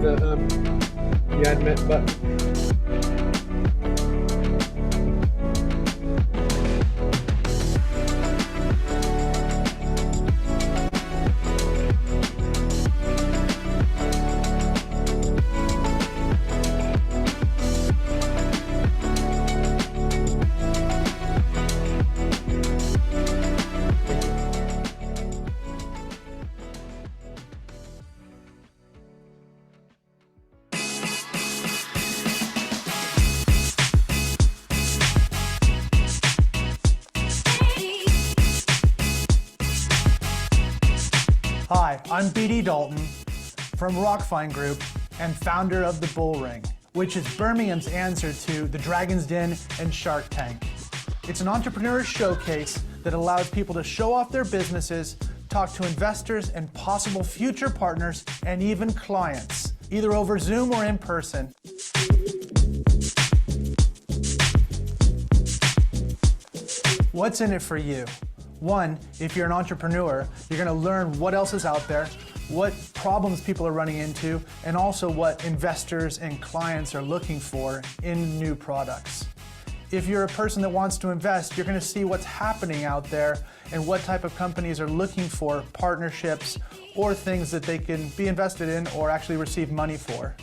the admit button. Hi, I'm BD Dalton from Rockfine Group and founder of the BullRing, which is Birmingham's answer to the Dragon's Den and Shark Tank. It's an entrepreneur showcase that allows people to show off their businesses, talk to investors and possible future partners, and even clients, either over Zoom or in person. What's in it for you? One, if you're an entrepreneur, you're going to learn what else is out there, what problems people are running into, and also what investors and clients are looking for in new products. If you're a person that wants to invest, you're going to see what's happening out there and what type of companies are looking for partnerships or things that they can be invested in or actually receive money for.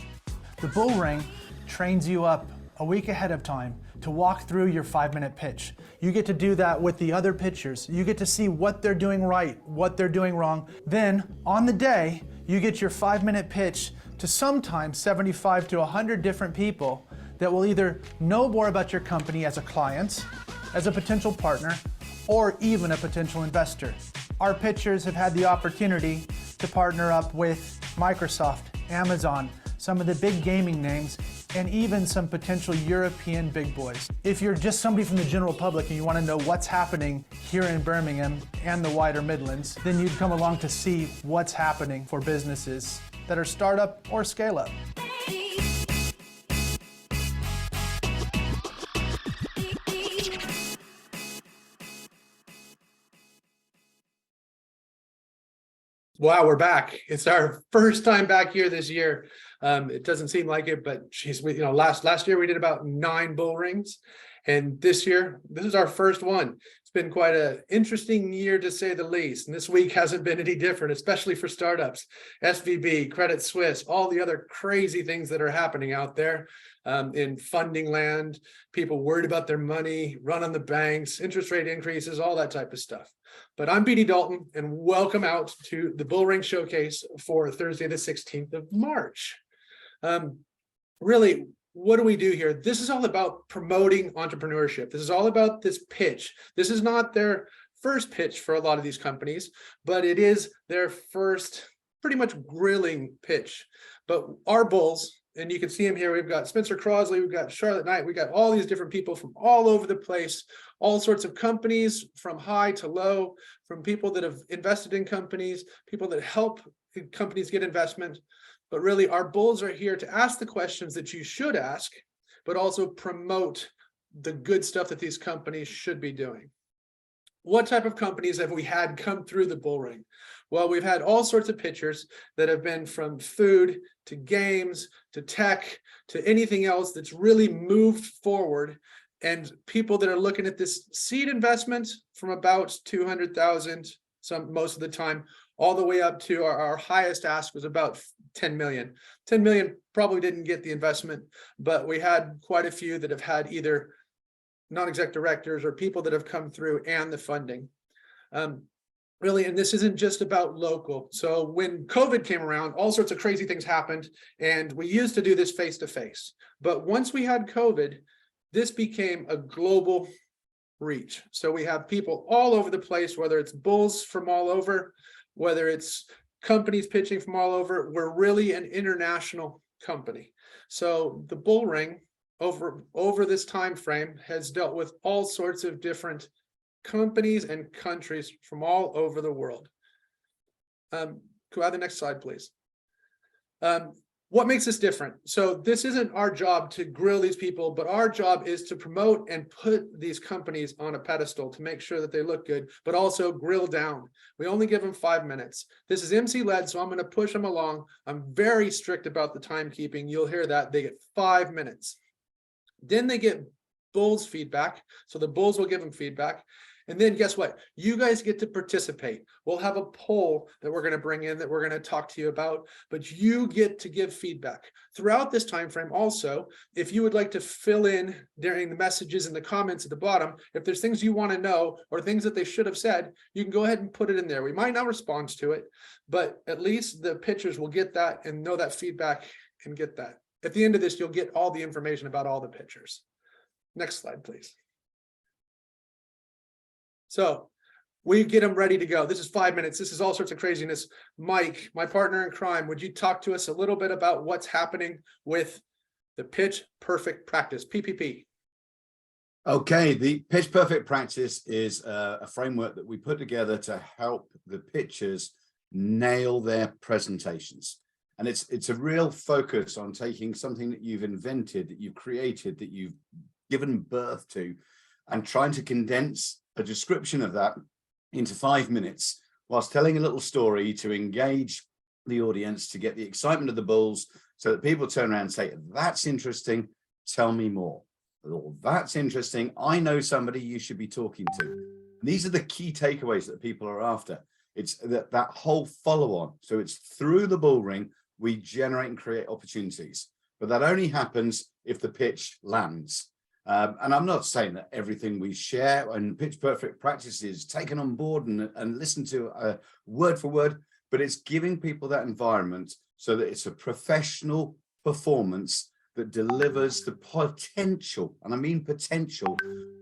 The BullRing trains you up a week ahead of time to walk through your 5-minute pitch. You get to do that with the other pitchers. You get to see what they're doing right, what they're doing wrong. Then, on the day, you get your 5-minute pitch to sometimes 75 to 100 different people that will either know more about your company as a client, as a potential partner, or even a potential investor. Our pitchers have had the opportunity to partner up with Microsoft, Amazon, some of the big gaming names, and even some potential European big boys. If you're just somebody from the general public and you want to know what's happening here in Birmingham and the wider Midlands, then you'd come along to see what's happening for businesses that are startup or scale up. Wow, we're back. It's our first time back here this year. It doesn't seem like it, but last year we did about 9 bull rings, and this year this is our first one. It's been quite an interesting year to say the least, and this week hasn't been any different, especially for startups, SVB, Credit Suisse, all the other crazy things that are happening out there in funding land, people worried about their money, run on the banks, interest rate increases, all that type of stuff. But I'm BD Dalton, and welcome out to the BullRing Showcase for Thursday, the 16th of March. Really, what do we do here? This is all about promoting entrepreneurship. This is all about this pitch. This is not their first pitch for a lot of these companies, but it is their first pretty much grilling pitch. But our bulls, and you can see them here, we've got Spencer Crosley, we've got Charlotte Knight, we've got all these different people from all over the place, all sorts of companies from high to low, from people that have invested in companies, people that help companies get investment. But really, our bulls are here to ask the questions that you should ask, but also promote the good stuff that these companies should be doing. What type of companies have we had come through the BullRing? Well, we've had all sorts of pitchers that have been from food to games to tech to anything else that's really moved forward, and people that are looking at this seed investment from about 200,000, most of the time, all the way up to our highest ask was about 10 million. 10 million probably didn't get the investment, but we had quite a few that have had either non-exec directors or people that have come through and the funding. Really, and this isn't just about local. So when COVID came around, all sorts of crazy things happened, and we used to do this face-to-face. But once we had COVID, this became a global reach. So we have people all over the place, whether it's bulls from all over, whether it's companies pitching from all over. We're really an international company. So the BullRing over this time frame has dealt with all sorts of different companies and countries from all over the world. Could I have the next slide, please? what makes this different? So this isn't our job to grill these people, but our job is to promote and put these companies on a pedestal to make sure that they look good, but also grill down. We only give them 5 minutes. This is MC led, so I'm going to push them along. I'm very strict about the timekeeping. You'll hear that. They get 5 minutes. Then they get Bulls feedback. So the Bulls will give them feedback. And then guess what? You guys get to participate. We'll have a poll that we're going to bring in that we're going to talk to you about, but you get to give feedback throughout this time frame. Also, if you would like to fill in during the messages and the comments at the bottom, if there's things you want to know or things that they should have said, you can go ahead and put it in there. We might not respond to it, but at least the pitchers will get that and know that feedback and get that. At the end of this, you'll get all the information about all the pitchers. Next slide, please. So we get them ready to go. This is 5 minutes. This is all sorts of craziness. Mike, my partner in crime, would you talk to us a little bit about what's happening with the Pitch Perfect Practice, PPP? Okay, the Pitch Perfect Practice is a framework that we put together to help the pitchers nail their presentations. And it's a real focus on taking something that you've invented, that you've created, that you've given birth to, and trying to condense a description of that into 5 minutes whilst telling a little story to engage the audience, to get the excitement of the Bulls, so that people turn around and say, that's interesting, tell me more. Or, that's interesting, I know somebody you should be talking to. And these are the key takeaways that people are after. It's that whole follow-on. So it's through the BullRing, we generate and create opportunities. But that only happens if the pitch lands. And I'm not saying that everything we share and Pitch Perfect Practice is taken on board and listened to word for word, but it's giving people that environment so that it's a professional performance that delivers the potential, and I mean potential,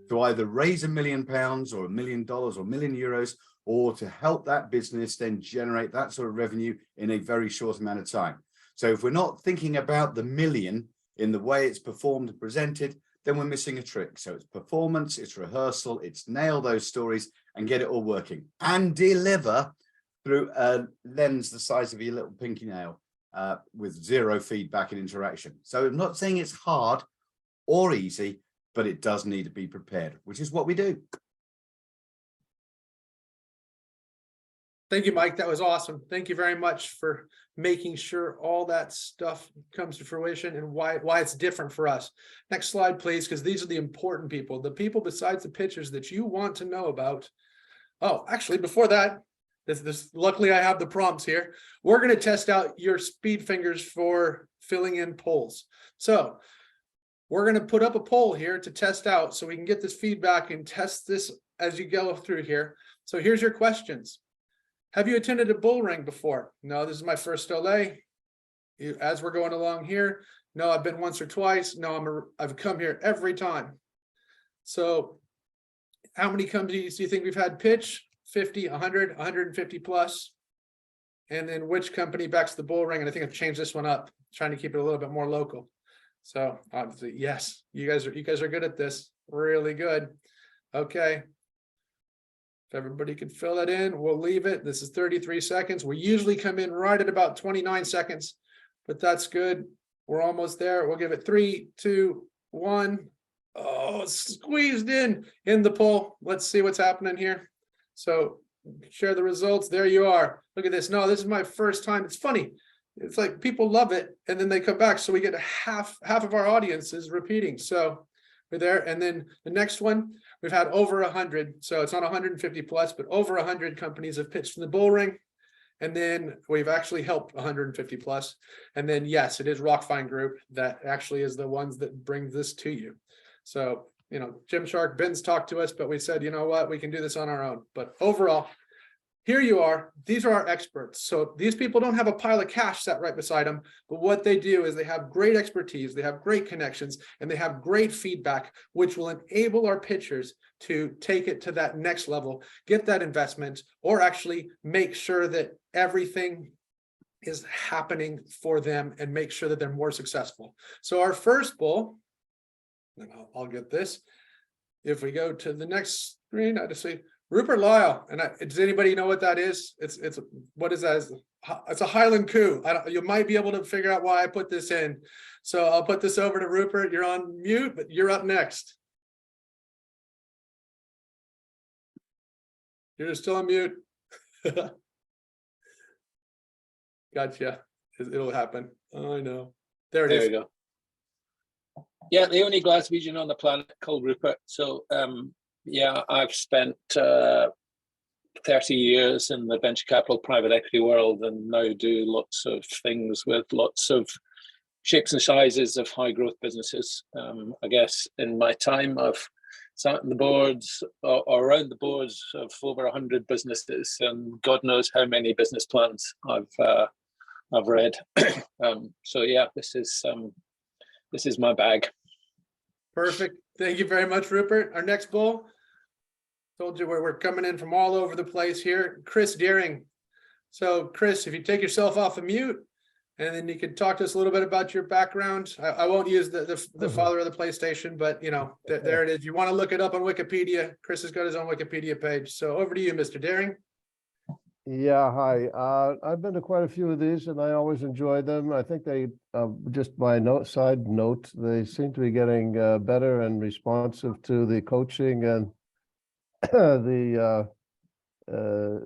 to either raise £1 million or $1 million or €1 million, or to help that business then generate that sort of revenue in a very short amount of time. So if we're not thinking about the million in the way it's performed and presented, then we're missing a trick. So it's performance, it's rehearsal, it's nail those stories and get it all working and deliver through a lens the size of your little pinky nail with zero feedback and interaction. So I'm not saying it's hard or easy, but it does need to be prepared, which is what we do. Thank you, Mike. That was awesome. Thank you very much for making sure all that stuff comes to fruition and why it's different for us. Next slide, please, because these are the important people, the people besides the pitchers that you want to know about. Oh, actually, before that, luckily I have the prompts here. We're going to test out your speed fingers for filling in polls. So we're going to put up a poll here to test out so we can get this feedback and test this as you go through here. So here's your questions. Have you attended a BullRing before? No, this is my first LA. As we're going along here, no, I've been once or twice. No, I've come here every time. So how many companies do you think we've had pitch? 50, 100, 150 plus? And then which company backs the BullRing? And I think I've changed this one up, trying to keep it a little bit more local. So obviously, yes, you guys are good at this. Really good. Okay. If everybody can fill that in, we'll leave it. This is 33 seconds. We usually come in right at about 29 seconds, but that's good. We're almost there. We'll give it 3, 2, 1. Oh, squeezed in the poll. Let's see what's happening here. So share the results. There you are. Look at this. No, this is my first time. It's funny. It's like people love it and then they come back. So we get half of our audience is repeating. So we're there. And then the next one, we've had over 100. So it's not 150 plus, but over 100 companies have pitched in the BullRing. And then we've actually helped 150 plus. And then, yes, it is Rockfine Group that actually is the ones that bring this to you. So, you know, Jim Shark, Ben's talked to us, but we said, you know what, we can do this on our own. But overall, here you are. These are our experts. So these people don't have a pile of cash sat right beside them, but what they do is they have great expertise, they have great connections, and they have great feedback, which will enable our pitchers to take it to that next level, get that investment, or actually make sure that everything is happening for them and make sure that they're more successful. So our first bull, and I'll get this. If we go to the next screen, I just say, Rypert Lyle, and does anybody know what that is? It's what is that? It's a Highland coup. You might be able to figure out why I put this in. So I'll put this over to Rypert. You're on mute, but you're up next. You're still on mute. Gotcha. It'll happen. Oh, I know. There it is. There you go. Yeah, the only Glaswegian on the planet called Rypert. So yeah, I've spent 30 years in the venture capital private equity world, and now do lots of things with lots of shapes and sizes of high growth businesses. I guess in my time, I've sat on the boards or around the boards of over 100 businesses, and God knows how many business plans I've read. So yeah, this is my bag. Perfect. Thank you very much, Rypert. Our next bull, told you we're coming in from all over the place here. Chris Deering. So Chris, if you take yourself off of mute, and then you could talk to us a little bit about your background. I won't use the father of the PlayStation, but you know, there it is. You want to look it up on Wikipedia. Chris has got his own Wikipedia page. So over to you, Mr. Deering. Yeah, hi. I've been to quite a few of these, and I always enjoy them. I think they, just my side note, they seem to be getting better and responsive to the coaching and the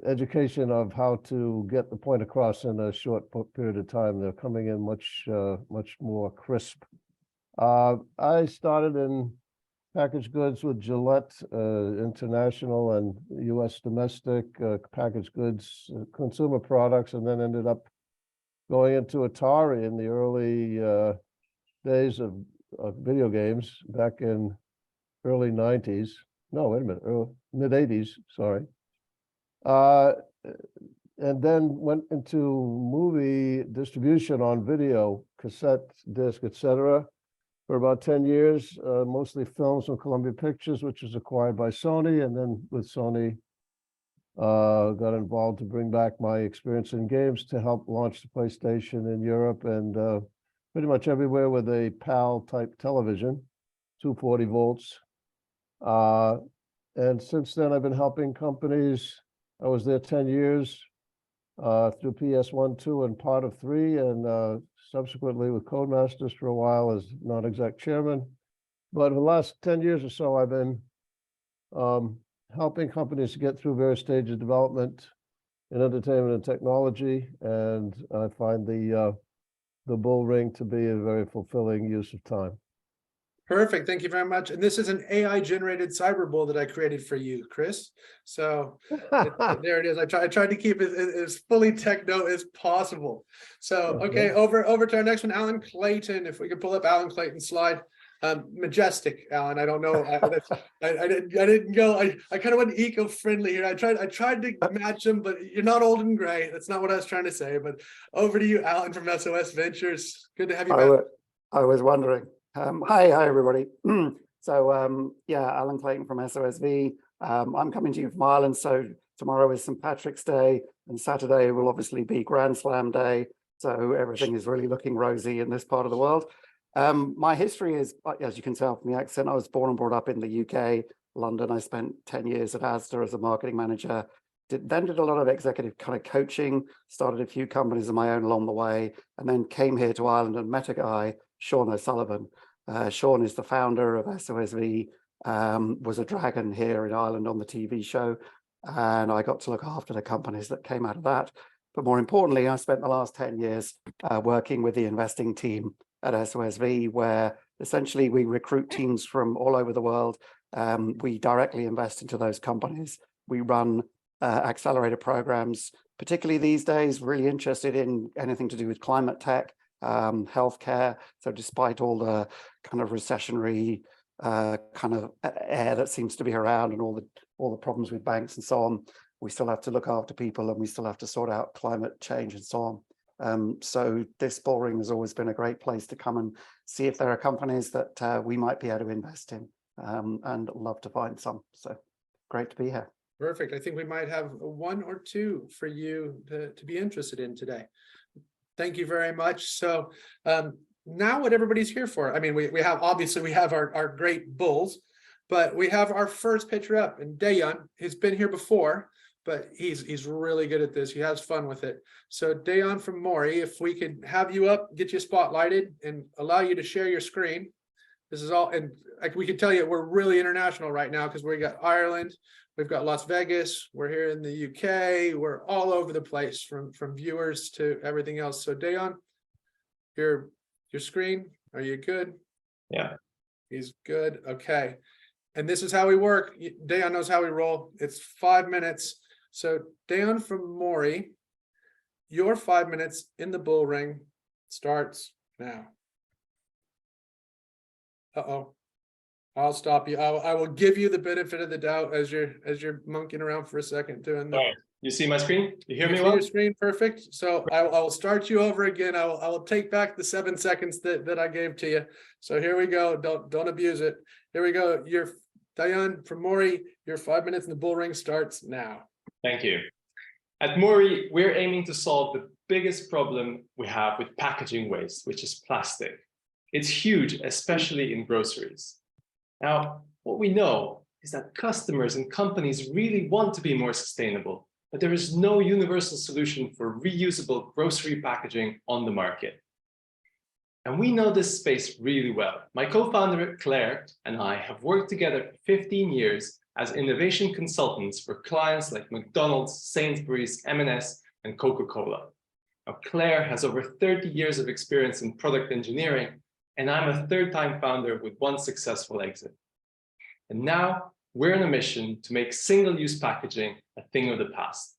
education of how to get the point across in a short period of time. They're coming in much more crisp. I started in packaged goods with Gillette International and U.S. domestic packaged goods, consumer products, and then ended up going into Atari in the early days of video games back in early 90s. No, wait a minute, mid 80s, sorry. And then went into movie distribution on video, cassette, disc, etc. for about 10 years, mostly films from Columbia Pictures, which was acquired by Sony. And then with Sony, got involved to bring back my experience in games to help launch the PlayStation in Europe and pretty much everywhere with a PAL type television, 240 volts. And since then, I've been helping companies. I was there 10 years through PS1, 2, and part of 3, and subsequently with Codemasters for a while as non-exec chairman. But in the last 10 years or so, I've been helping companies to get through various stages of development in entertainment and technology, and I find the BullRing to be a very fulfilling use of time. Perfect. Thank you very much. And this is an AI generated cyber bull that I created for you, Chris. So there it is. I tried to keep it as fully techno as possible. So, okay, over to our next one, Alan Clayton. If we could pull up Alan Clayton's slide. Majestic, Alan. I don't know. I didn't go. I kind of went eco-friendly here. I tried to match him, but you're not old and gray. That's not what I was trying to say. But over to you, Alan from SOS Ventures. Good to have you back. I was wondering. Hi everybody. So yeah, Alan Clayton from SOSV. I'm coming to you from Ireland. So tomorrow is St. Patrick's Day, and Saturday will obviously be Grand Slam Day. So everything is really looking rosy in this part of the world. My history is, as you can tell from the accent, I was born and brought up in the UK, London. I spent 10 years at Asda as a marketing manager. Then did a lot of executive kind of coaching, started a few companies of my own along the way, and then came here to Ireland and met a guy, Sean O'Sullivan. Sean is the founder of SOSV, was a dragon here in Ireland on the TV show, and I got to look after the companies that came out of that. But more importantly, I spent the last 10 years working with the investing team at SOSV, where essentially we recruit teams from all over the world. We directly invest into those companies. We run accelerator programs, particularly these days, really interested in anything to do with climate tech, healthcare. So despite all the kind of recessionary kind of air that seems to be around and all the problems with banks and so on, we still have to look after people, and we still have to sort out climate change and so on. So this BullRing has always been a great place to come and see if there are companies that we might be able to invest in, and love to find some. So great to be here. Perfect. I think we might have one or two for you to be interested in today. Thank you very much. So now what everybody's here for, I mean, we have, obviously we have our great bulls, But we have our first pitcher up, and Dayan, he's been here before, but he's really good at this. He has fun with it. So Dayan from Moree, if we could have you up, get you spotlighted, and allow you to share your screen. This is all, and like we can tell you, we're really international right now because we got Ireland, we've got Las Vegas, we're here in the UK, we're all over the place from viewers to everything else. So Dayan, your screen, are you good? Yeah. He's good. Okay. And this is how we work. Dayan knows how we roll. It's 5 minutes. So Dayan from Moree, your 5 minutes in the bull ring starts now. Uh-oh. I'll stop you. I will give you the benefit of the doubt as you're monkeying around for a second doing the. Right. You see my screen? You hear You me see well? your screen perfect. So I will start you over again. I will take back the 7 seconds that I gave to you. So here we go. Don't abuse it. Here we go. Your Dayan from Moree, your 5 minutes in the bull ring starts now. Thank you. At Moree, we're aiming to solve the biggest problem we have with packaging waste, which is plastic. It's huge, especially in groceries. Now, what we know is that customers and companies really want to be more sustainable, but there is no universal solution for reusable grocery packaging on the market. And we know this space really well. My co-founder, Claire, and I have worked together for 15 years as innovation consultants for clients like McDonald's, Sainsbury's, M&S, and Coca-Cola. Now, Claire has over 30 years of experience in product engineering, and I'm a third-time founder with 1 successful exit. And now we're on a mission to make single-use packaging a thing of the past.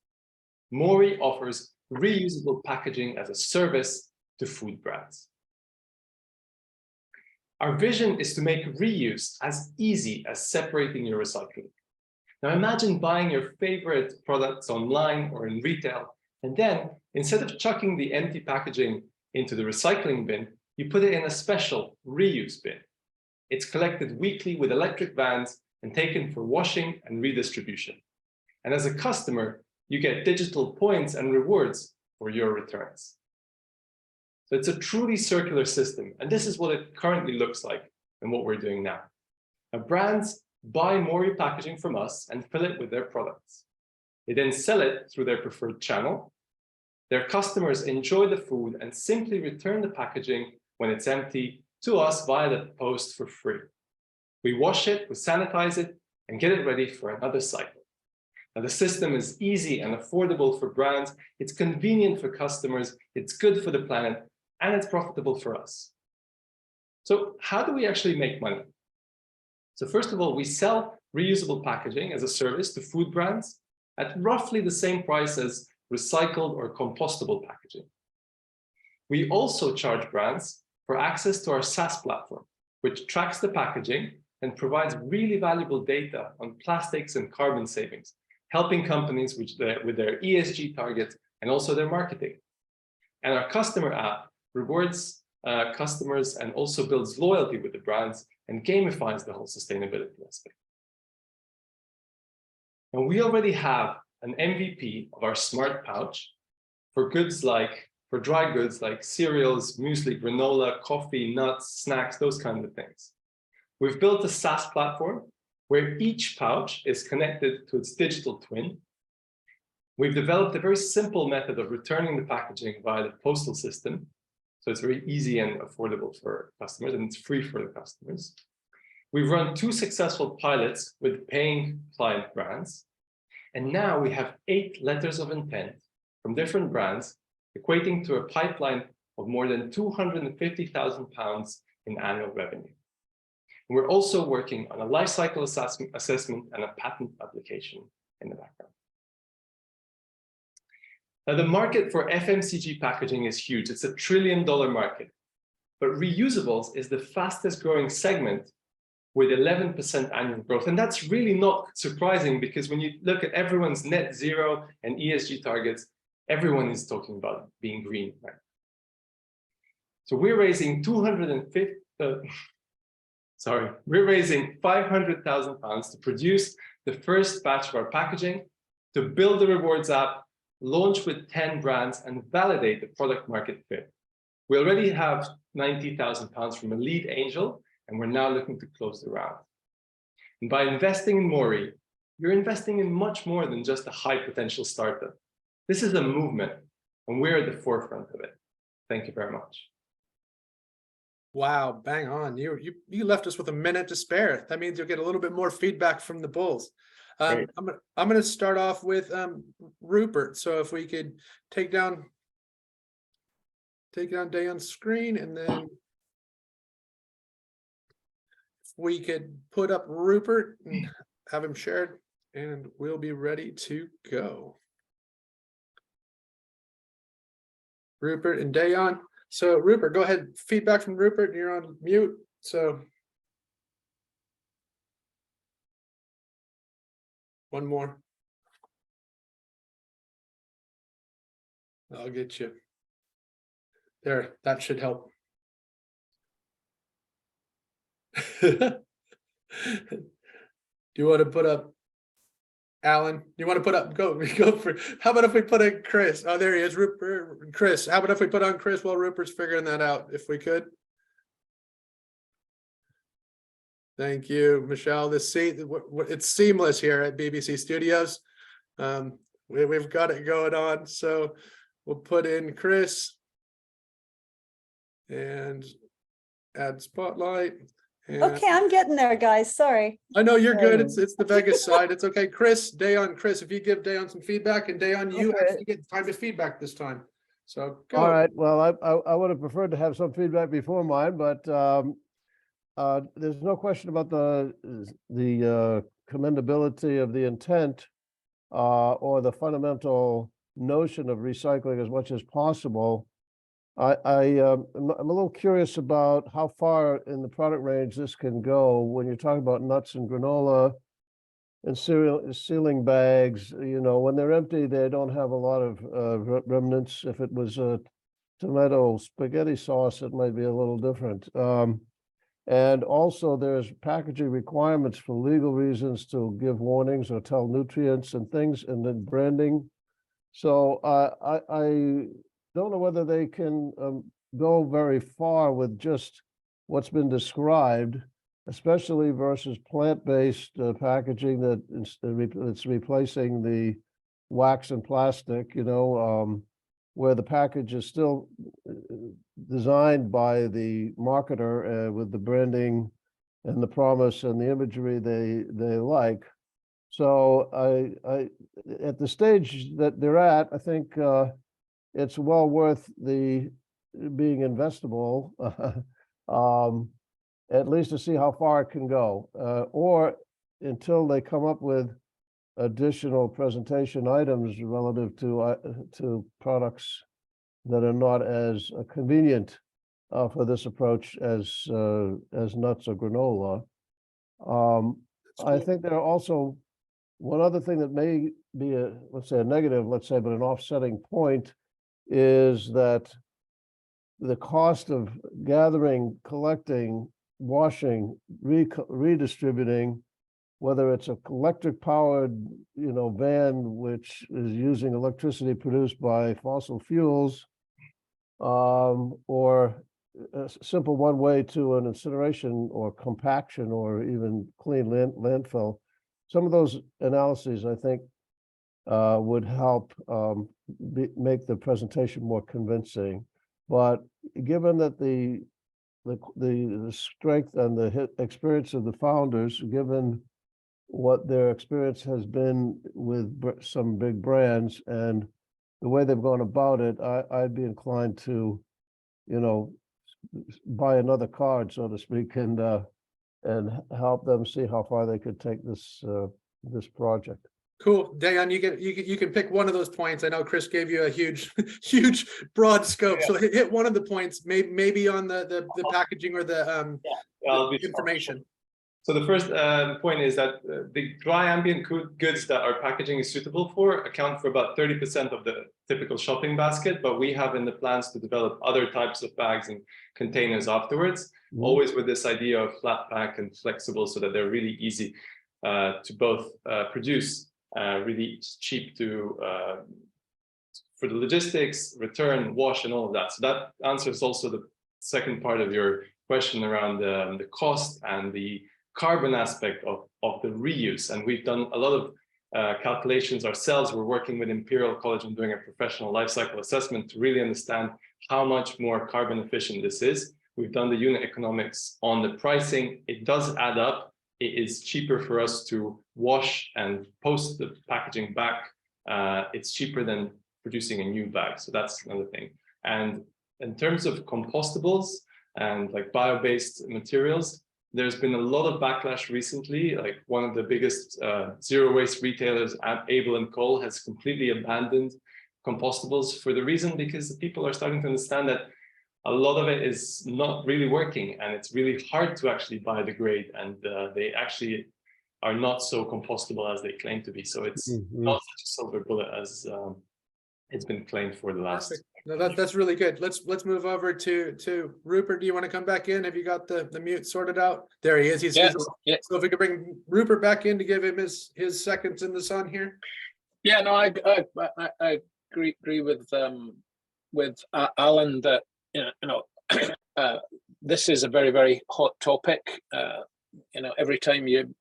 Moree offers reusable packaging as a service to food brands. Our vision is to make reuse as easy as separating your recycling. Now imagine buying your favorite products online or in retail, and then instead of chucking the empty packaging into the recycling bin, you put it in a special reuse bin. It's collected weekly with electric vans and taken for washing and redistribution. And as a customer, you get digital points and rewards for your returns. So it's a truly circular system, and this is what it currently looks like and what we're doing now. Now, brands buy Moree packaging from us and fill it with their products. They then sell it through their preferred channel. Their customers enjoy the food and simply return the packaging when it's empty to us via the post for free. We wash it, we sanitize it, and get it ready for another cycle. Now, the system is easy and affordable for brands, it's convenient for customers, it's good for the planet, and it's profitable for us. So how do we actually make money? So first of all, we sell reusable packaging as a service to food brands at roughly the same price as recycled or compostable packaging. We also charge brands for access to our SaaS platform, which tracks the packaging and provides really valuable data on plastics and carbon savings, helping companies with their ESG targets and also their marketing. And our customer app rewards customers and also builds loyalty with the brands and gamifies the whole sustainability aspect. And we already have an MVP of our smart pouch for dry goods like cereals, muesli, granola, coffee, nuts, snacks, those kinds of things. We've built a SaaS platform where each pouch is connected to its digital twin. We've developed a very simple method of returning the packaging via the postal system. So it's very easy and affordable for customers, and it's free for the customers. We've run 2 successful pilots with paying client brands. And now we have 8 letters of intent from different brands, equating to a pipeline of more than £250,000 in annual revenue. And we're also working on a life cycle assessment and a patent application in the background. Now, the market for FMCG packaging is huge. It's $1 trillion market, but reusables is the fastest growing segment with 11% annual growth. And that's really not surprising because when you look at everyone's net zero and ESG targets, everyone is talking about being green, right? So we're raising we're raising £500,000 to produce the first batch of our packaging, to build the rewards app, launch with 10 brands, and validate the product market fit. We already have £90,000 from a lead angel, and we're now looking to close the round. And by investing in Moree, you're investing in much more than just a high potential startup. This is a movement, and we're at the forefront of it. Thank you very much. Wow, bang on. You left us with a minute to spare. That means you'll get a little bit more feedback from the bulls. I'm gonna start off with Rypert. So if we could take down Day on screen, and then if we could put up Rypert and have him shared, and we'll be ready to go. Rypert and Dayon. So Rypert, go ahead. Feedback from Rypert, you're on mute. So one more. I'll get you. There, that should help. Do you want to put up Alan? Do you want to put up, go for, how about if we put in Chris? Oh, there he is, Rypert, Chris. How about if we put on Chris while Rypert's figuring that out, if we could? Thank you, Michelle. It's seamless here at BBC Studios. We've got it going on. So we'll put in Chris and add spotlight. And okay, I'm getting there, guys. Sorry. I know you're good. It's the Vegas side. It's okay. Chris, Dayon, if you give Dayon some feedback, and Dayon, you actually get time to feedback this time. So go. All right. Well, I would have preferred to have some feedback before mine, but there's no question about the commendability of the intent or the fundamental notion of recycling as much as possible. I'm a little curious about how far in the product range this can go when you're talking about nuts and granola and sealing bags. You know, when they're empty, they don't have a lot of remnants. If it was a tomato spaghetti sauce, it might be a little different. And also there's packaging requirements for legal reasons to give warnings or tell nutrients and things, and then branding. So I don't know whether they can go very far with just what's been described, especially versus plant-based packaging that's replacing the wax and plastic, you know, where the package is still designed by the marketer with the branding and the promise and the imagery they like. So I at the stage that they're at, I think it's well worth the being investable, at least to see how far it can go, or until they come up with additional presentation items relative to products that are not as convenient for this approach as nuts or granola. I think there are also one other thing that may be let's say a negative, but an offsetting point, is that the cost of gathering, collecting, washing, redistributing, whether it's an electric powered, you know, van which is using electricity produced by fossil fuels, or a simple one way to an incineration or compaction or even clean landfill. Some of those analyses, I think, would help make the presentation more convincing. But given that the strength and the experience of the founders, given what their experience has been with some big brands and the way they've gone about it, I'd be inclined to, you know, buy another card, so to speak, and help them see how far they could take this project. Cool, Dayon, you can pick one of those points. I know Chris gave you a huge broad scope, so hit one of the points, maybe on the packaging or the information. So the first point is that the dry ambient goods that our packaging is suitable for account for about 30% of the typical shopping basket, but we have in the plans to develop other types of bags and containers afterwards, always with this idea of flat pack and flexible, so that they're really easy to both produce, really cheap to for the logistics, return, wash, and all of that. So that answers also the second part of your question around the cost and the carbon aspect of the reuse. And we've done a lot of calculations ourselves. We're working with Imperial College and doing a professional life cycle assessment to really understand how much more carbon efficient this is. We've done the unit economics on the pricing. It does add up. It is cheaper for us to wash and post the packaging back. It's cheaper than producing a new bag. So that's another thing. And in terms of compostables and like bio-based materials, there's been a lot of backlash recently. Like one of the biggest zero waste retailers, Abel and Cole, has completely abandoned compostables for the reason because the people are starting to understand that a lot of it is not really working, and it's really hard to actually biodegrade, and they actually are not so compostable as they claim to be. So it's not such a silver bullet as it's been claimed for the last. Perfect. No, that's really good. Let's move over to Rupert. Do you want to come back in? Have you got the mute sorted out? There he is. He's Yeah. So if we could bring Rupert back in to give him his seconds in the sun here. Yeah, no, I agree with Alan that this is a very, very hot topic. Every time you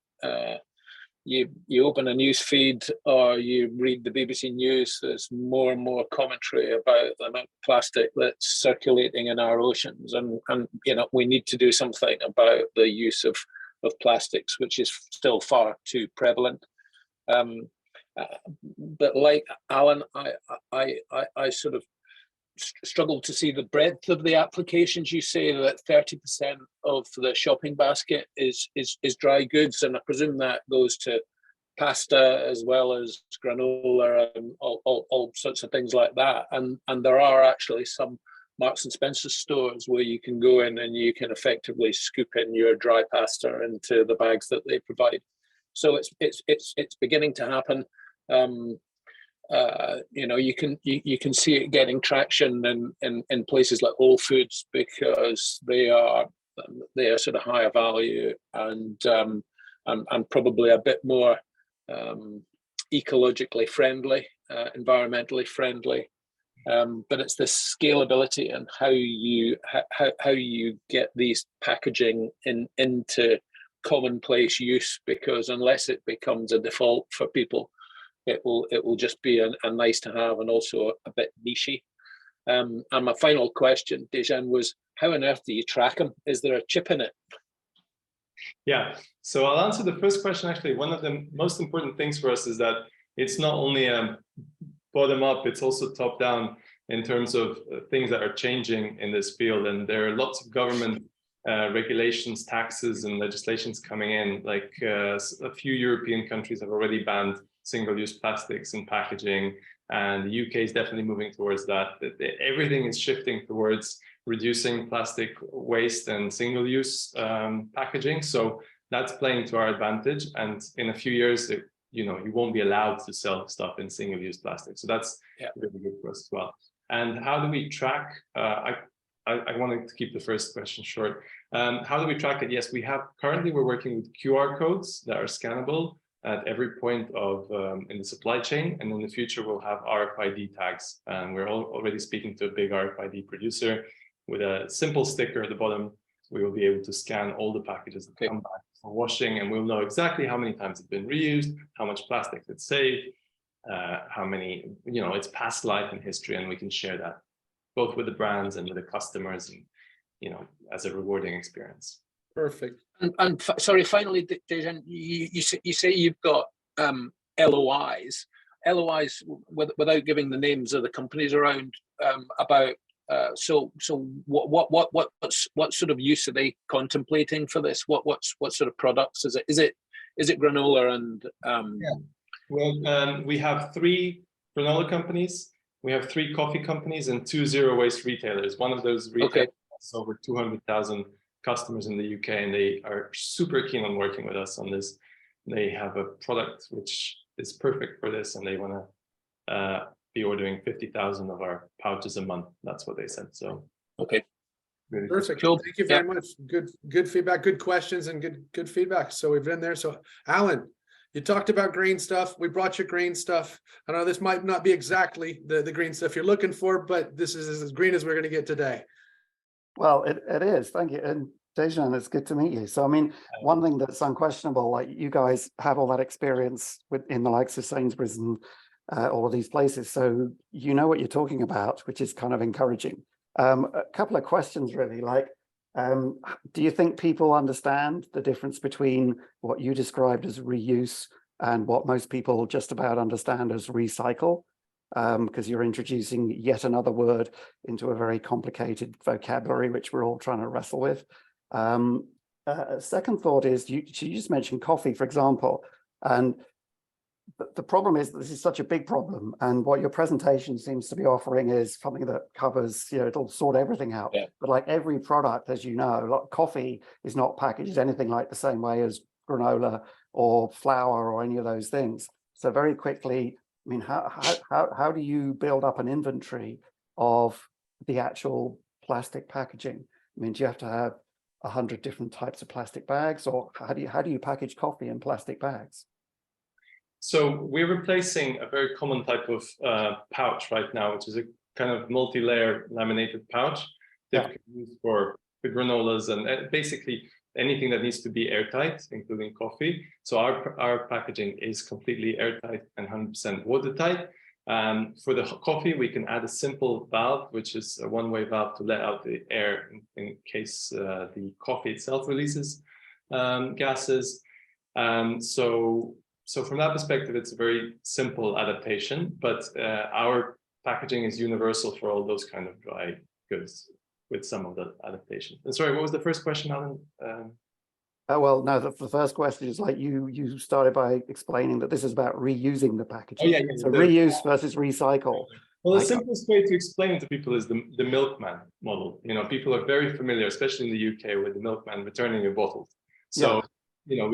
open a news feed or you read the BBC News, there's more and more commentary about the amount of plastic that's circulating in our oceans, and we need to do something about the use of plastics, which is still far too prevalent. But like Alan, I sort of struggle to see the breadth of the applications. You say that 30% of the shopping basket is dry goods, and I presume that goes to pasta as well as granola and all sorts of things like that. And there are actually some Marks and Spencer stores where you can go in and you can effectively scoop in your dry pasta into the bags that they provide. So it's beginning to happen. You can see it getting traction in places like Whole Foods because they are sort of higher value and probably a bit more ecologically friendly, environmentally friendly. But it's the scalability and how you get these packaging into commonplace use, because unless it becomes a default for people, it will just be a nice to have and also a bit nichey. And my final question, Dejan, was how on earth do you track them? Is there a chip in it? Yeah, so I'll answer the first question. Actually, one of the most important things for us is that it's not only bottom up, it's also top down in terms of things that are changing in this field. And there are lots of government regulations, taxes, and legislations coming in. Like a few European countries have already banned single-use plastics in packaging, and the UK is definitely moving towards that. Everything is shifting towards reducing plastic waste and single-use packaging. So that's playing to our advantage. And in a few years, you won't be allowed to sell stuff in single-use plastic. So that's really good for us as well. And how do we track? I wanted to keep the first question short. How do we track it? Yes, currently we're working with QR codes that are scannable at every point of in the supply chain, and in the future we'll have RFID tags. We're already speaking to a big RFID producer with a simple sticker at the bottom. We will be able to scan all the packages that come back for washing, and we'll know exactly how many times it's been reused, how much plastic it's saved, how many, its past life and history, and we can share that both with the brands and with the customers, and as a rewarding experience. Perfect. And sorry, finally, Dejan, you say you've got LOIs without giving the names of the companies around about. So what sort of use are they contemplating for this? What sort of products is it? Is it granola and? Well, we have 3 granola companies. We have 3 coffee companies and 2 zero waste retailers. One of those retailers has over 200,000 customers in the UK, and they are super keen on working with us on this. They have a product which is perfect for this, and they want to be ordering 50,000 of our pouches a month. That's what they said. So really perfect. Cool. Thank you very much. Good feedback, good questions, and good feedback. So we've been there. So Alan, you talked about green stuff. We brought you green stuff. I know this might not be exactly the green stuff you're looking for, but this is as green as we're going to get today. Well, it is. Thank you. And Dejan, it's good to meet you. So, I mean, one thing that's unquestionable, like you guys have all that experience in the likes of Sainsbury's and all of these places. So you know what you're talking about, which is kind of encouraging. A couple of questions really, like, do you think people understand the difference between what you described as reuse and what most people just about understand as recycle? Because you're introducing yet another word into a very complicated vocabulary, which we're all trying to wrestle with. Second thought is, you just mentioned coffee, for example, and the problem is that this is such a big problem, and what your presentation seems to be offering is something that covers, you know, it'll sort everything out. Yeah. But like every product, as you know, like coffee is not packaged anything like the same way as granola or flour or any of those things. So very quickly, I mean, how do you build up an inventory of the actual plastic packaging? I mean, do you have to have 100 different types of plastic bags, or how do you package coffee in plastic bags? So we're replacing a very common type of pouch right now, which is a kind of multi-layer laminated pouch typically used for the granolas and basically anything that needs to be airtight, including coffee. So our packaging is completely airtight and 100% watertight. For the coffee, we can add a simple valve, which is a one-way valve to let out the air in case the coffee itself releases gases. So from that perspective, it's a very simple adaptation, but our packaging is universal for all those kind of dry goods with some of the adaptation. And sorry, what was the first question, Alan? Well, no, the first question is like you started by explaining that this is about reusing the packaging. Oh, yeah, So reuse versus recycle. Well, the simplest way to explain to people is the milkman model. You know, people are very familiar, especially in the UK, with the milkman returning your bottles. So, you know,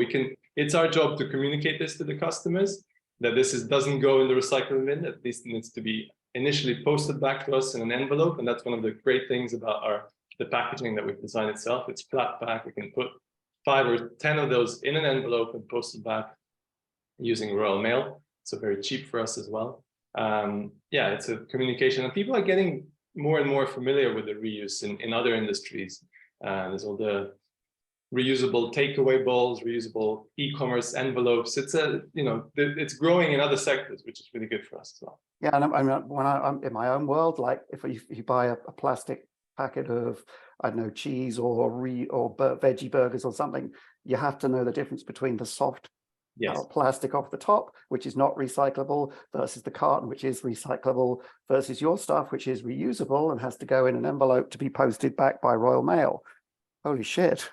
it's our job to communicate this to the customers, that this doesn't go in the recycling bin, at least it needs to be initially posted back to us in an envelope. And that's one of the great things about the packaging that we've designed itself. It's flat pack. We can put 5 or 10 of those in an envelope and post it back using Royal Mail. So very cheap for us as well. Yeah, it's a communication, and people are getting more and more familiar with the reuse in other industries. There's all the reusable takeaway bowls, reusable e-commerce envelopes. It's it's growing in other sectors, which is really good for us as well. Yeah, and I mean, when I'm in my own world, like if you buy a plastic packet of, I don't know, cheese or veggie burgers or something, you have to know the difference between the soft plastic off the top, which is not recyclable, versus the carton, which is recyclable, versus your stuff, which is reusable and has to go in an envelope to be posted back by Royal Mail. Holy shit.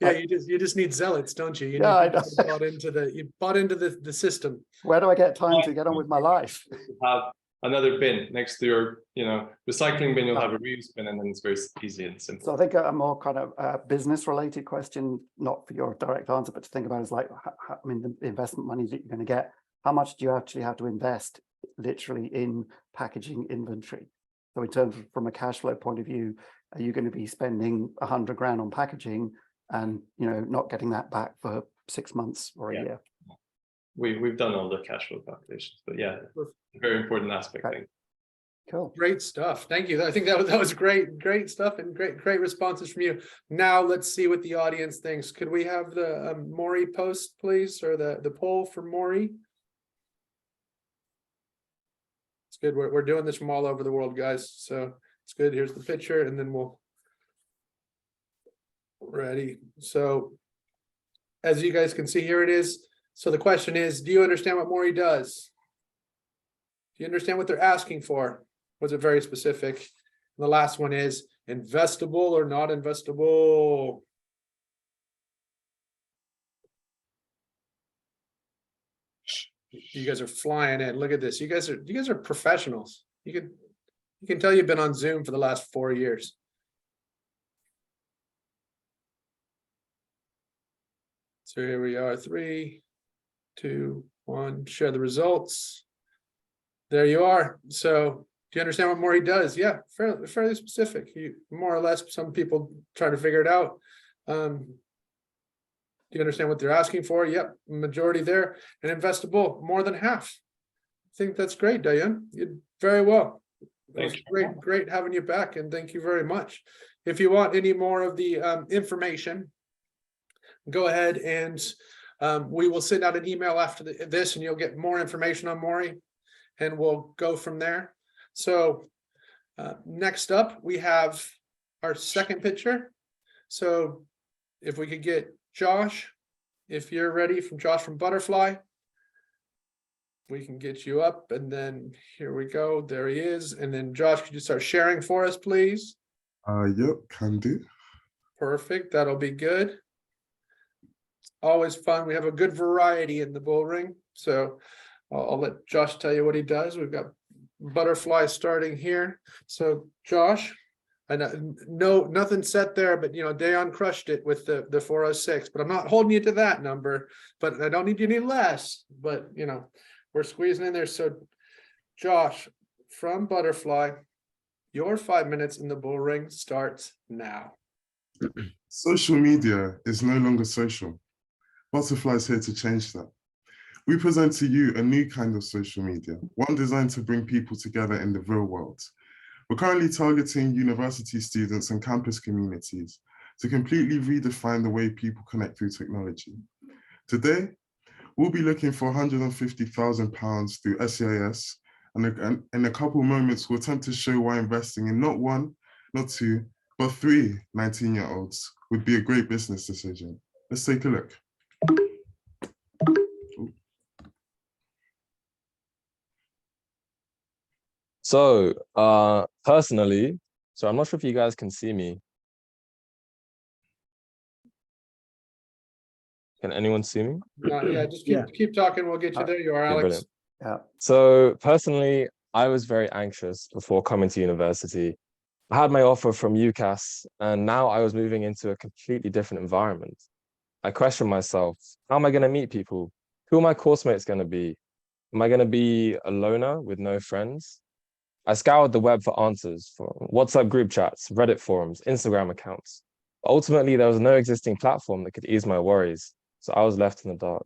Yeah, you just need zealots, don't you? You bought into the system. Where do I get time to get on with my life? Have another bin next to your, recycling bin. You'll have a reuse bin, and then it's very easy and simple. So I think a more kind of business-related question, not for your direct answer, but to think about is like, I mean, the investment money that you're going to get. How much do you actually have to invest, literally, in packaging inventory? So in terms of, from a cash flow point of view, are you going to be spending 100 grand on packaging and not getting that back for 6 months or a year? We've done all the cash flow calculations, but yeah, a very important aspect. Okay. Cool. Great stuff. Thank you. I think that was great stuff and great responses from you. Now let's see what the audience thinks. Could we have the Moree post, please, or the poll for Moree? It's good. We're doing this from all over the world, guys. So it's good. Here's the picture, and then we'll ready. So as you guys can see, here it is. So the question is, do you understand what Moree does? Do you understand what they're asking for? Was it very specific? And the last one is investable or not investable? You guys are flying in. Look at this. You guys are professionals. You can tell you've been on Zoom for the last 4 years. So here we are, 3, 2, 1, share the results. There you are. So do you understand what Moree does? Yeah, fairly specific. You more or less, some people try to figure it out. Do you understand what they're asking for? Yep, majority there. And investable, more than half. I think that's great, Dayan. You did very well. It was great having you back, and thank you very much. if you want any more of the information, go ahead and we will send out an email after this, and you'll get more information on Moree, and we'll go from there. So next up, we have our second pitcher. So if we could get Josh, if you're ready, from Josh from Butterfly, we can get you up, and then here we go. There he is. And then Josh, could you start sharing for us, please? Yep, can do. Perfect. That'll be good. Always fun. We have a good variety in the BullRing. So I'll let Josh tell you what he does. We've got Butterfly starting here. So Josh, I know nothing set there, but Dayon crushed it with the 406, but I'm not holding you to that number, but I don't need you any less, but we're squeezing in there. So Josh from Butterfly, your 5 minutes in the BullRing starts now. Social media is no longer social. Butterfly is here to change that. We present to you a new kind of social media, one designed to bring people together in the real world. We're currently targeting university students and campus communities to completely redefine the way people connect through technology. Today, we'll be looking for £150,000 through SEIS, and in a couple moments, we'll attempt to show why investing in not one, not two, but 3 19-year-olds would be a great business decision. Let's take a look. So personally, so I'm not sure if you guys can see me. Can anyone see me? Yeah, just keep talking. We'll get you there. You are, Okay, Alex. brilliant. Yeah. So personally, I was very anxious before coming to university. I had my offer from UCAS, and now I was moving into a completely different environment. I questioned myself, how am I going to meet people? Who are my course mates going to be? Am I going to be a loner with no friends? I scoured the web for answers, for WhatsApp group chats, Reddit forums, Instagram accounts. Ultimately, there was no existing platform that could ease my worries, so I was left in the dark.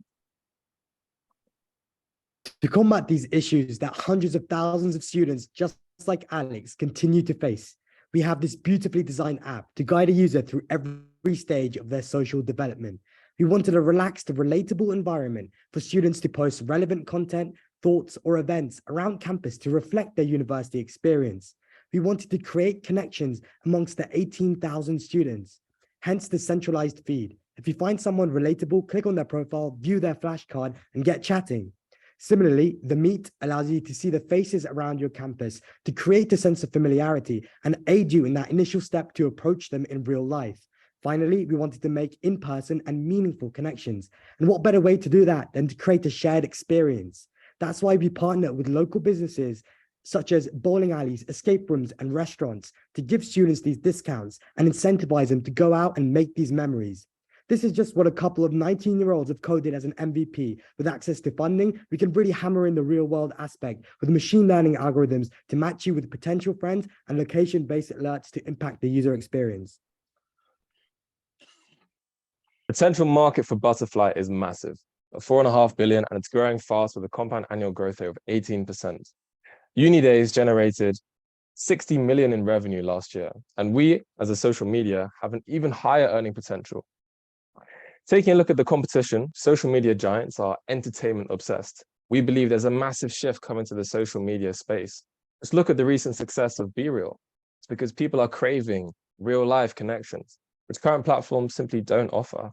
To combat these issues that hundreds of thousands of students, just like Alex, continue to face, we have this beautifully designed app to guide a user through every stage of their social development. We wanted a relaxed, relatable environment for students to post relevant content, thoughts, or events around campus to reflect their university experience. We wanted to create connections amongst the 18,000 students, hence the centralized feed. If you find someone relatable, click on their profile, view their flashcard, and get chatting. Similarly, the Meet allows you to see the faces around your campus to create a sense of familiarity and aid you in that initial step to approach them in real life. Finally, we wanted to make in-person and meaningful connections. And what better way to do that than to create a shared experience? That's why we partner with local businesses such as bowling alleys, escape rooms, and restaurants to give students these discounts and incentivize them to go out and make these memories. This is just what a couple of 19-year-olds have coded as an MVP. With access to funding, we can really hammer in the real-world aspect with machine learning algorithms to match you with potential friends and location-based alerts to impact the user experience. The potential market for Butterfly is massive, at 4.5 billion, and it's growing fast with a compound annual growth rate of 18%. Uni Days generated 60 million in revenue last year, and we, as a social media, have an even higher earning potential. Taking a look at the competition, social media giants are entertainment obsessed. We believe there's a massive shift coming to the social media space. Let's look at the recent success of BeReal. It's because people are craving real life connections, which current platforms simply don't offer.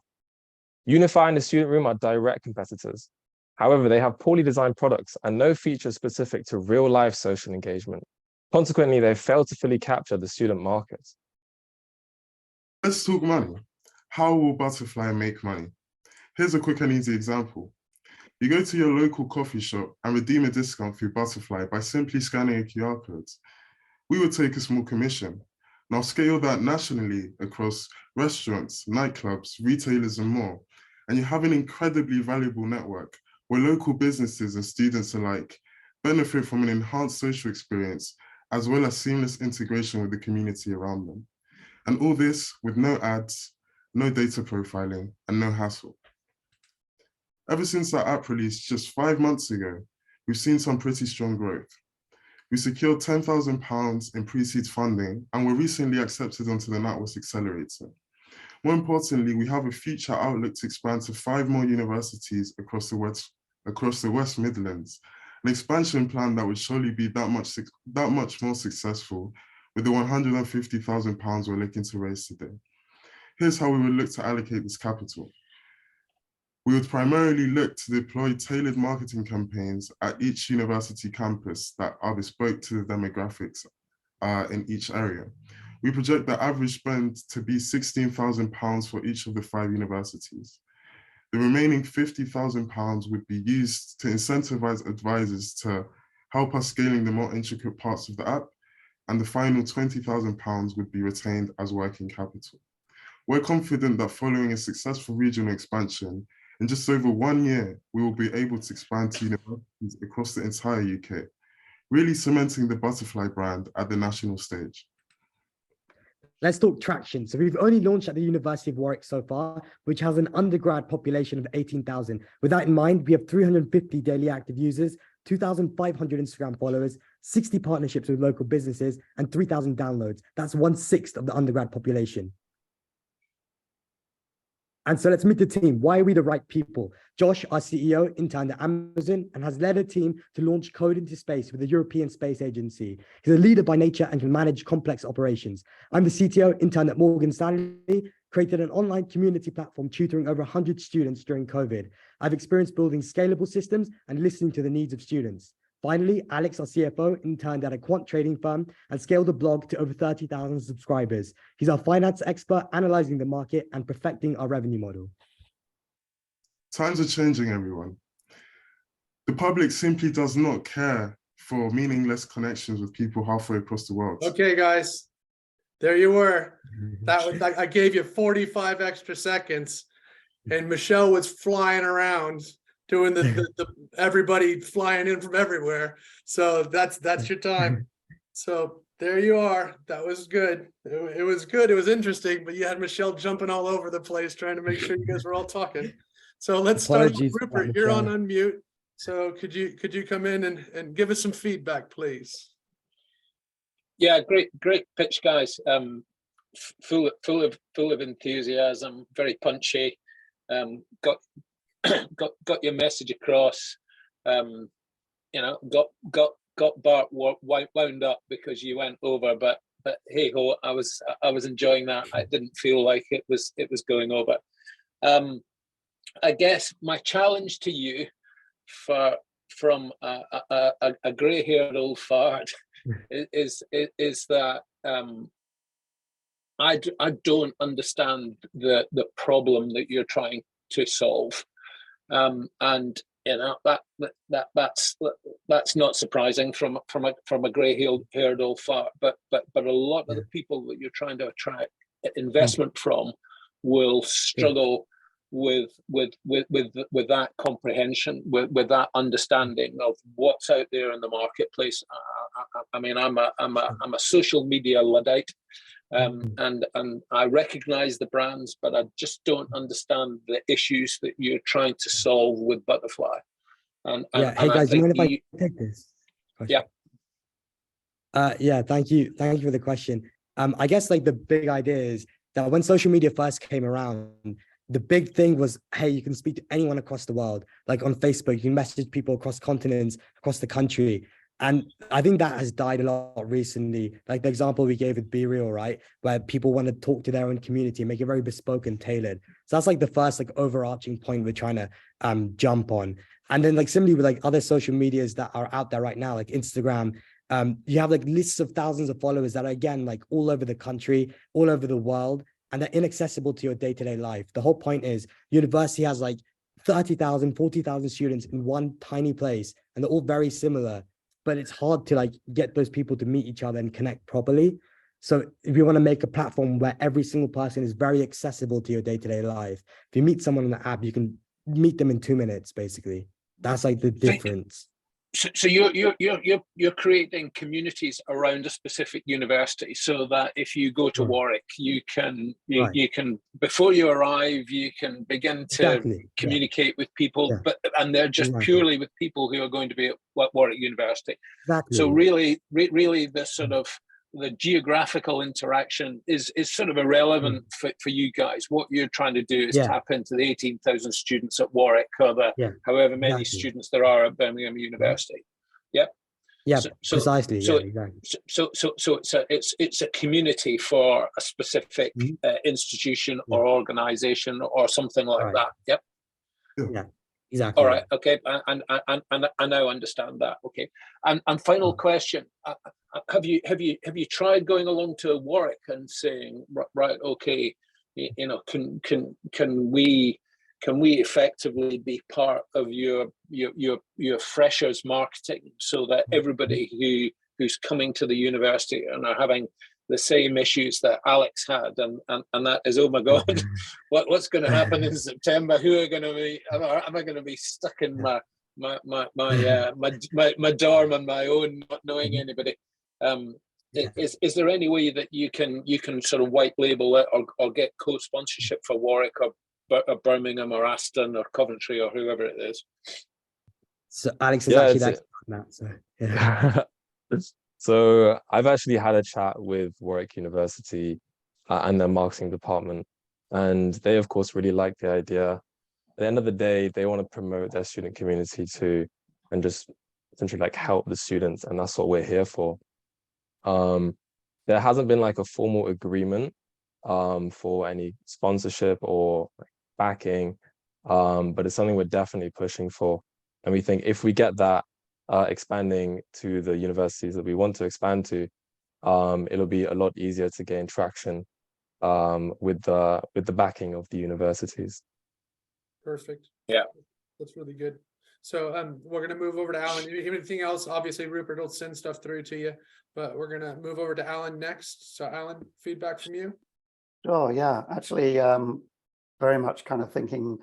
Unify and the Student Room are direct competitors. However, they have poorly designed products and no features specific to real life social engagement. Consequently, they've failed to fully capture the student market. Let's talk money. How will Butterfly make money? Here's a quick and easy example. You go to your local coffee shop and redeem a discount through Butterfly by simply scanning a QR code. We would take a small commission. Now scale that nationally across restaurants, nightclubs, retailers, and more. And you have an incredibly valuable network where local businesses and students alike benefit from an enhanced social experience, as well as seamless integration with the community around them. And all this with no ads, no data profiling, and no hassle. Ever since our app released just 5 months ago, we've seen some pretty strong growth. We secured £10,000 in pre-seed funding and were recently accepted onto the NatWest Accelerator. More importantly, we have a future outlook to expand to 5 more universities across the West Midlands, an expansion plan that would surely be that much more successful with the £150,000 we're looking to raise today. Here's how we would look to allocate this capital. We would primarily look to deploy tailored marketing campaigns at each university campus that are bespoke to the demographics in each area. We project the average spend to be £16,000 for each of the 5 universities. The remaining £50,000 would be used to incentivize advisors to help us scaling the more intricate parts of the app, and the final £20,000 would be retained as working capital. We're confident that following a successful regional expansion, in just over 1 year, we will be able to expand to universities across the entire UK, really cementing the Butterfly brand at the national stage. Let's talk traction. So we've only launched at the University of Warwick so far, which has an undergrad population of 18,000. With that in mind, we have 350 daily active users, 2,500 Instagram followers, 60 partnerships with local businesses, and 3,000 downloads. That's 1/6 of the undergrad population. And so let's meet the team. Why are we the right people? Josh, our CEO, interned at Amazon and has led a team to launch Code into Space with the European Space Agency. He's a leader by nature and can manage complex operations. I'm the CTO, interned at Morgan Stanley, created an online community platform tutoring over 100 students during COVID. I've experience building scalable systems and listening to the needs of students. Finally, Alex, our CFO, interned at a quant trading firm and scaled a blog to over 30,000 subscribers. He's our finance expert, analyzing the market and perfecting our revenue model. Times are changing, everyone. The public simply does not care for meaningless connections with people halfway across the world. Okay, guys, there you were. I gave you 45 extra seconds, and Michelle was flying around doing the everybody flying in from everywhere. So that's your time. So there you are. That was good. It was good. It was interesting, but you had Michelle jumping all over the place trying to make sure you guys were all talking. So let's start with Rupert. You're on unmute. So could you come in and give us some feedback, please? Yeah, great pitch, guys. Full of enthusiasm, very punchy. Got your message across. Got Bart wound up because you went over, but hey ho, I was enjoying that. I didn't feel like it was going over. I guess my challenge to you from a grey-haired old fart is that I don't understand the problem that you're trying to solve. And you know that's not surprising from a grey-haired old fart, but a lot of the people that you're trying to attract investment from will struggle with that comprehension, with that understanding of what's out there in the marketplace. I mean, I'm a social media Luddite. And I recognize the brands, but I just don't understand the issues that you're trying to solve with Butterfly. Hey guys, do you mind if I take this question? Yeah, thank you for the question. I guess like the big idea is that when social media first came around, the big thing was, hey, you can speak to anyone across the world. Like on Facebook, you can message people across continents, across the country. And I think that has died a lot recently. Like the example we gave with Be Real, right? Where people want to talk to their own community and make it very bespoke and tailored. So that's like the first like overarching point we're trying to jump on. And then like similarly with like other social medias that are out there right now, like Instagram, you have like lists of thousands of followers that are again, like all over the country, all over the world, and they're inaccessible to your day-to-day life. The whole point is university has like 30,000, 40,000 students in one tiny place, and they're all very similar. But it's hard to like get those people to meet each other and connect properly. So if you want to make a platform where every single person is very accessible to your day-to-day life, if you meet someone on the app, you can meet them in 2 minutes, basically. That's like the difference. So you're creating communities around a specific university, so that if you go to Warwick, you can before you arrive, you can begin to communicate with people, and they're just purely with people who are going to be at Warwick University. So really the sort of the geographical interaction is sort of irrelevant for you guys. What you're trying to do is tap into the 18,000 students at Warwick, or the however many students there are at Birmingham University. Yep. Yeah, So precisely. So, yeah, exactly. So it's a community for a specific institution or organization or something like that. Yep. Yeah. Exactly. All right. Okay. And I now understand that. Okay. And final question: have you tried going along to Warwick and saying, right, okay, you know, can we effectively be part of your freshers marketing, so that everybody who's coming to the university and are having the same issues that Alex had, and that is, oh my God, what's going to happen in September? Who are going to be? Am I going to be stuck in my dorm on my own, not knowing anybody? Is there any way that you can sort of white label it or get co-sponsorship for Warwick or Birmingham or Aston or Coventry or whoever it is? So Alex is actually that. So yeah. So I've actually had a chat with Warwick University and their marketing department, and they of course really like the idea. At the end of the day, they want to promote their student community too, and just essentially like help the students, and that's what we're here for. There hasn't been like a formal agreement for any sponsorship or backing, but it's something we're definitely pushing for, and we think if we get that expanding to the universities that we want to expand to, it'll be a lot easier to gain traction with the backing of the universities. Perfect. Yeah, that's really good. So we're going to move over to Alan. Anything else? Obviously, Rypert will send stuff through to you, but we're going to move over to Alan next. So Alan, feedback from you? Oh, yeah, actually, very much kind of thinking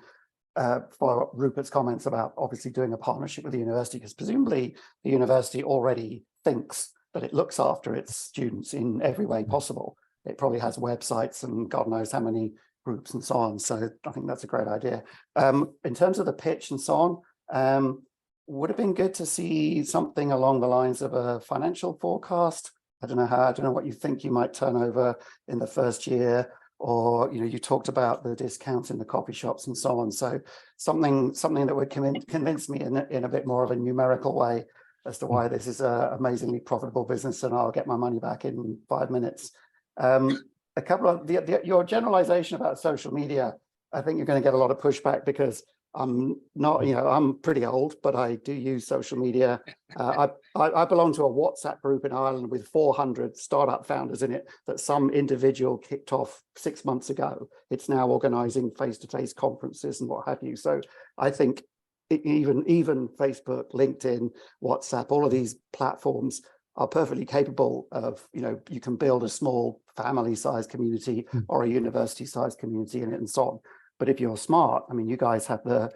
follow up Rypert's comments about obviously doing a partnership with the university, because presumably the university already thinks that it looks after its students in every way possible. It probably has websites and God knows how many groups and so on. So I think that's a great idea. In terms of the pitch and so on, would have been good to see something along the lines of a financial forecast. I don't know what you think you might turn over in the first year, or you talked about the discounts in the coffee shops and so on. So something that would convince me in a bit more of a numerical way as to why this is an amazingly profitable business, and I'll get my money back in 5 minutes. A couple of your generalization about social media, I think you're going to get a lot of pushback, because I'm not, I'm pretty old, but I do use social media. I belong to a WhatsApp group in Ireland with 400 startup founders in it that some individual kicked off 6 months ago. It's now organizing face-to-face conferences and what have you. So I think even Facebook, LinkedIn, WhatsApp, all of these platforms are perfectly capable of, you can build a small family-sized community or a university-sized community in it and so on. But if you're smart, I mean, you guys have the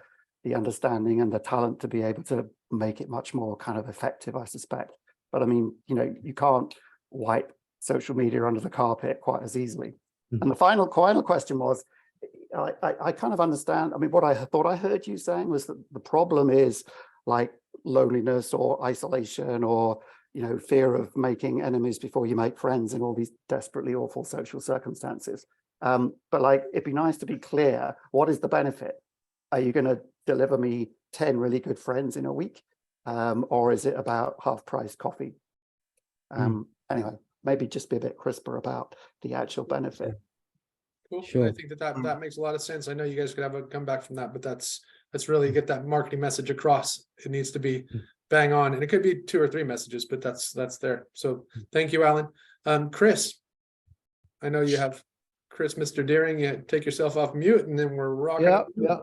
understanding and the talent to be able to make it much more kind of effective, I suspect. But I mean, you can't wipe social media under the carpet quite as easily. And the final question was, I kind of understand. I mean, what I thought I heard you saying was that the problem is like loneliness or isolation or, fear of making enemies before you make friends in all these desperately awful social circumstances. But like, it'd be nice to be clear, what is the benefit? Are you going to deliver me 10 really good friends in a week? Or is it about half-price coffee? Anyway, maybe just be a bit crisper about the actual benefit. Cool. Sure. I think that makes a lot of sense. I know you guys could have a comeback from that, but that's really get that marketing message across. It needs to be bang on, and it could be 2 or 3 messages, but that's there. So thank you, Alan. Chris, I know you have Chris, Mr. Deering. You take yourself off mute, and then we're rocking. Yeah.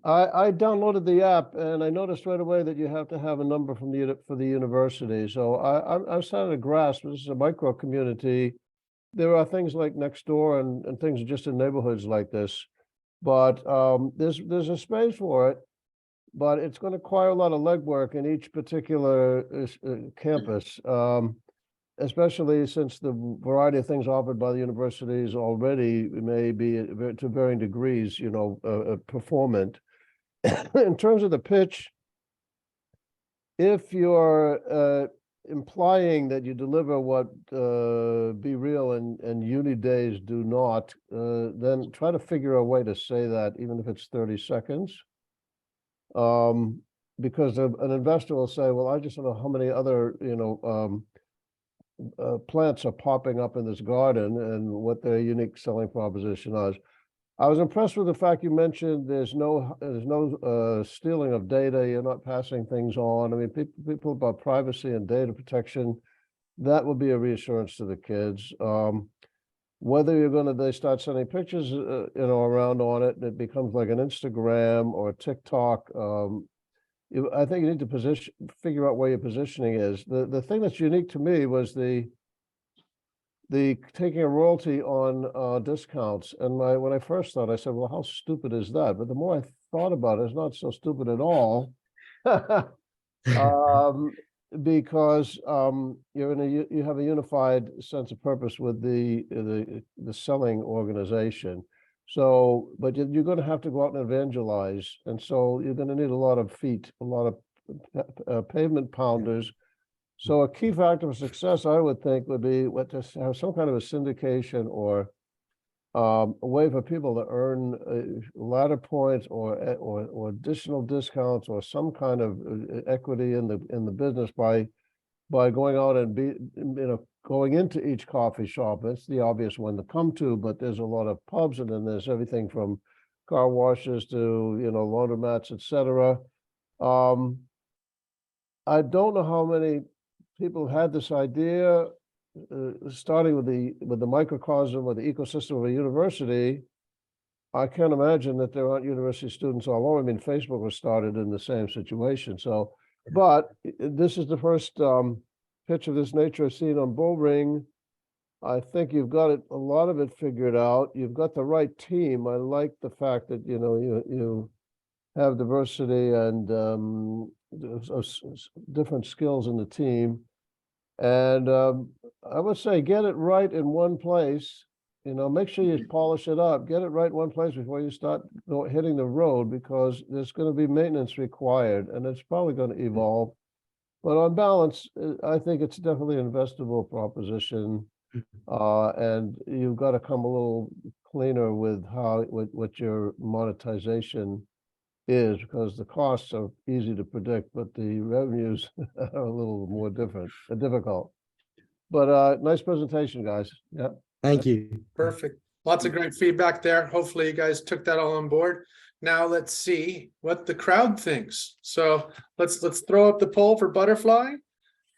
I downloaded the app, and I noticed right away that you have to have a number for the university. So I'm starting to grasp this is a micro community. There are things like Nextdoor and things just in neighborhoods like this, but there's a space for it. but it's going to require a lot of legwork in each particular campus, especially since the variety of things offered by the universities already may be to varying degrees, performant. In terms of the pitch, if you're implying that you deliver what Be Real and Uni Days do not, then try to figure a way to say that, even if it's 30 seconds. Because an investor will say, well, I just don't know how many other, plants are popping up in this garden and what their unique selling proposition is. I was impressed with the fact you mentioned there's no stealing of data. You're not passing things on. I mean, people about privacy and data protection, that would be a reassurance to the kids. Whether they start sending pictures, around on it, and it becomes like an Instagram or a TikTok. I think you need to figure out where your positioning is. The thing that's unique to me was the taking a royalty on discounts. And when I first thought, I said, well, how stupid is that? But the more I thought about it, it's not so stupid at all. Because you have a unified sense of purpose with the selling organization. So, but you're going to have to go out and evangelize. And so you're going to need a lot of feet, a lot of pavement pounders. So a key factor of success, I would think, would be to have some kind of a syndication or a way for people to earn ladder points or additional discounts or some kind of equity in the business by going out and going into each coffee shop. It's the obvious one to come to, but there's a lot of pubs, and then there's everything from car washes to laundromats, etc. I don't know how many people had this idea, starting with the microcosm or the ecosystem of a university. I can't imagine that there aren't university students all over. I mean, Facebook was started in the same situation. So, but this is the first pitch of this nature I've seen on BullRing. I think you've got a lot of it figured out. You've got the right team. I like the fact that you have diversity and different skills in the team. And I would say get it right in one place. Make sure you polish it up. Get it right in one place before you start hitting the road, because there's going to be maintenance required, and it's probably going to evolve. But on balance, I think it's definitely an investable proposition, and you've got to come a little cleaner with what your monetization is, because the costs are easy to predict, but the revenues are a little more difficult. But nice presentation, guys. Yeah. Thank you. Perfect. Lots of great feedback there. Hopefully you guys took that all on board. Now let's see what the crowd thinks. So let's throw up the poll for Butterfly,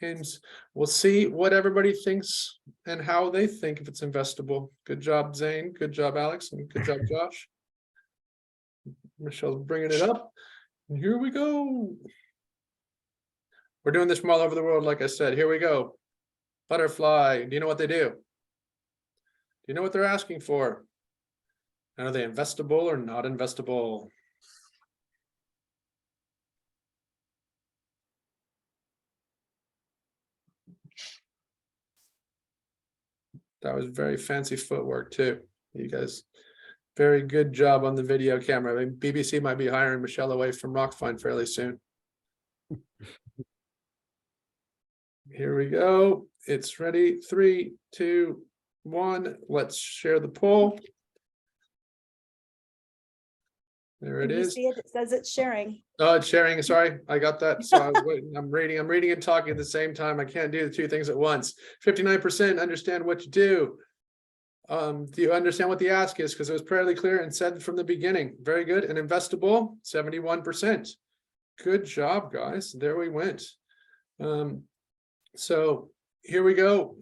and we'll see what everybody thinks and how they think if it's investable. Good job, Zane. Good job, Alex, and good job, Josh. Michelle's bringing it up. And here we go. We're doing this from all over the world, like I said. Here we go. Butterfly. Do you know what they do? Do you know what they're asking for? And are they investable or not investable? That was very fancy footwork too. You guys, very good job on the video camera. I mean, BBC might be hiring Michelle away from Rockfine fairly soon. Here we go. It's ready. 3, 2, 1. Let's share the poll. There it Can you is. see it? It says it's sharing. Oh, it's sharing. Sorry, I got that. So I was waiting. I'm reading and talking at the same time. I can't do the two things at once. 59% understand what you do. Do you understand what the ask is? Because it was fairly clear and said from the beginning. Very good. And investable, 71%. Good job, guys. There we went. So here we go.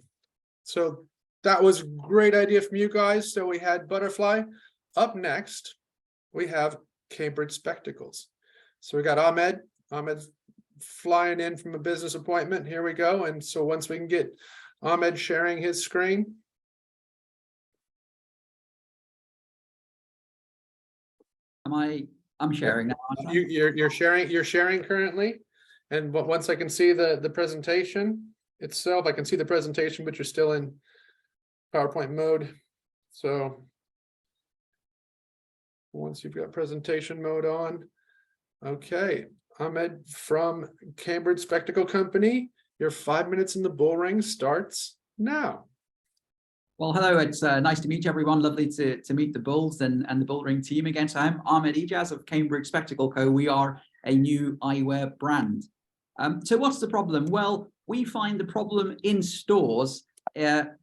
So that was a great idea from you guys. So we had Butterfly. Up next, we have Cambridge Spectacles. So we got Ahmed's flying in from a business appointment. Here we go. And so once we can get Ahmed sharing his screen. Am I I'm sharing now. You're sharing currently, and once I can see the presentation itself, I can see the presentation, but you're still in PowerPoint mode. So once you've got presentation mode on, okay, Ahmed from Cambridge Spectacle Company, your 5 minutes in the bull ring starts now. Well, hello, it's nice to meet you, everyone. Lovely to meet the Bulls and the BullRing team again. So I'm Ahmed Ijaz of Cambridge Spectacle Co. We are a new eyewear brand. So what's the problem? Well, we find the problem in stores. Bear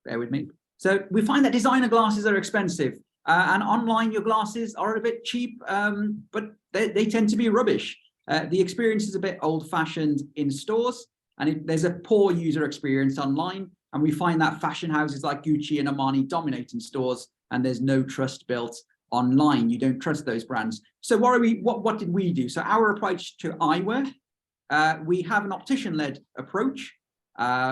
with me. So we find that designer glasses are expensive, and online your glasses are a bit cheap, but they tend to be rubbish. The experience is a bit old-fashioned in stores, and there's a poor user experience online. And we find that fashion houses like Gucci and Armani dominate in stores, and there's no trust built online. You don't trust those brands. So what did we do? So our approach to eyewear, we have an optician-led approach.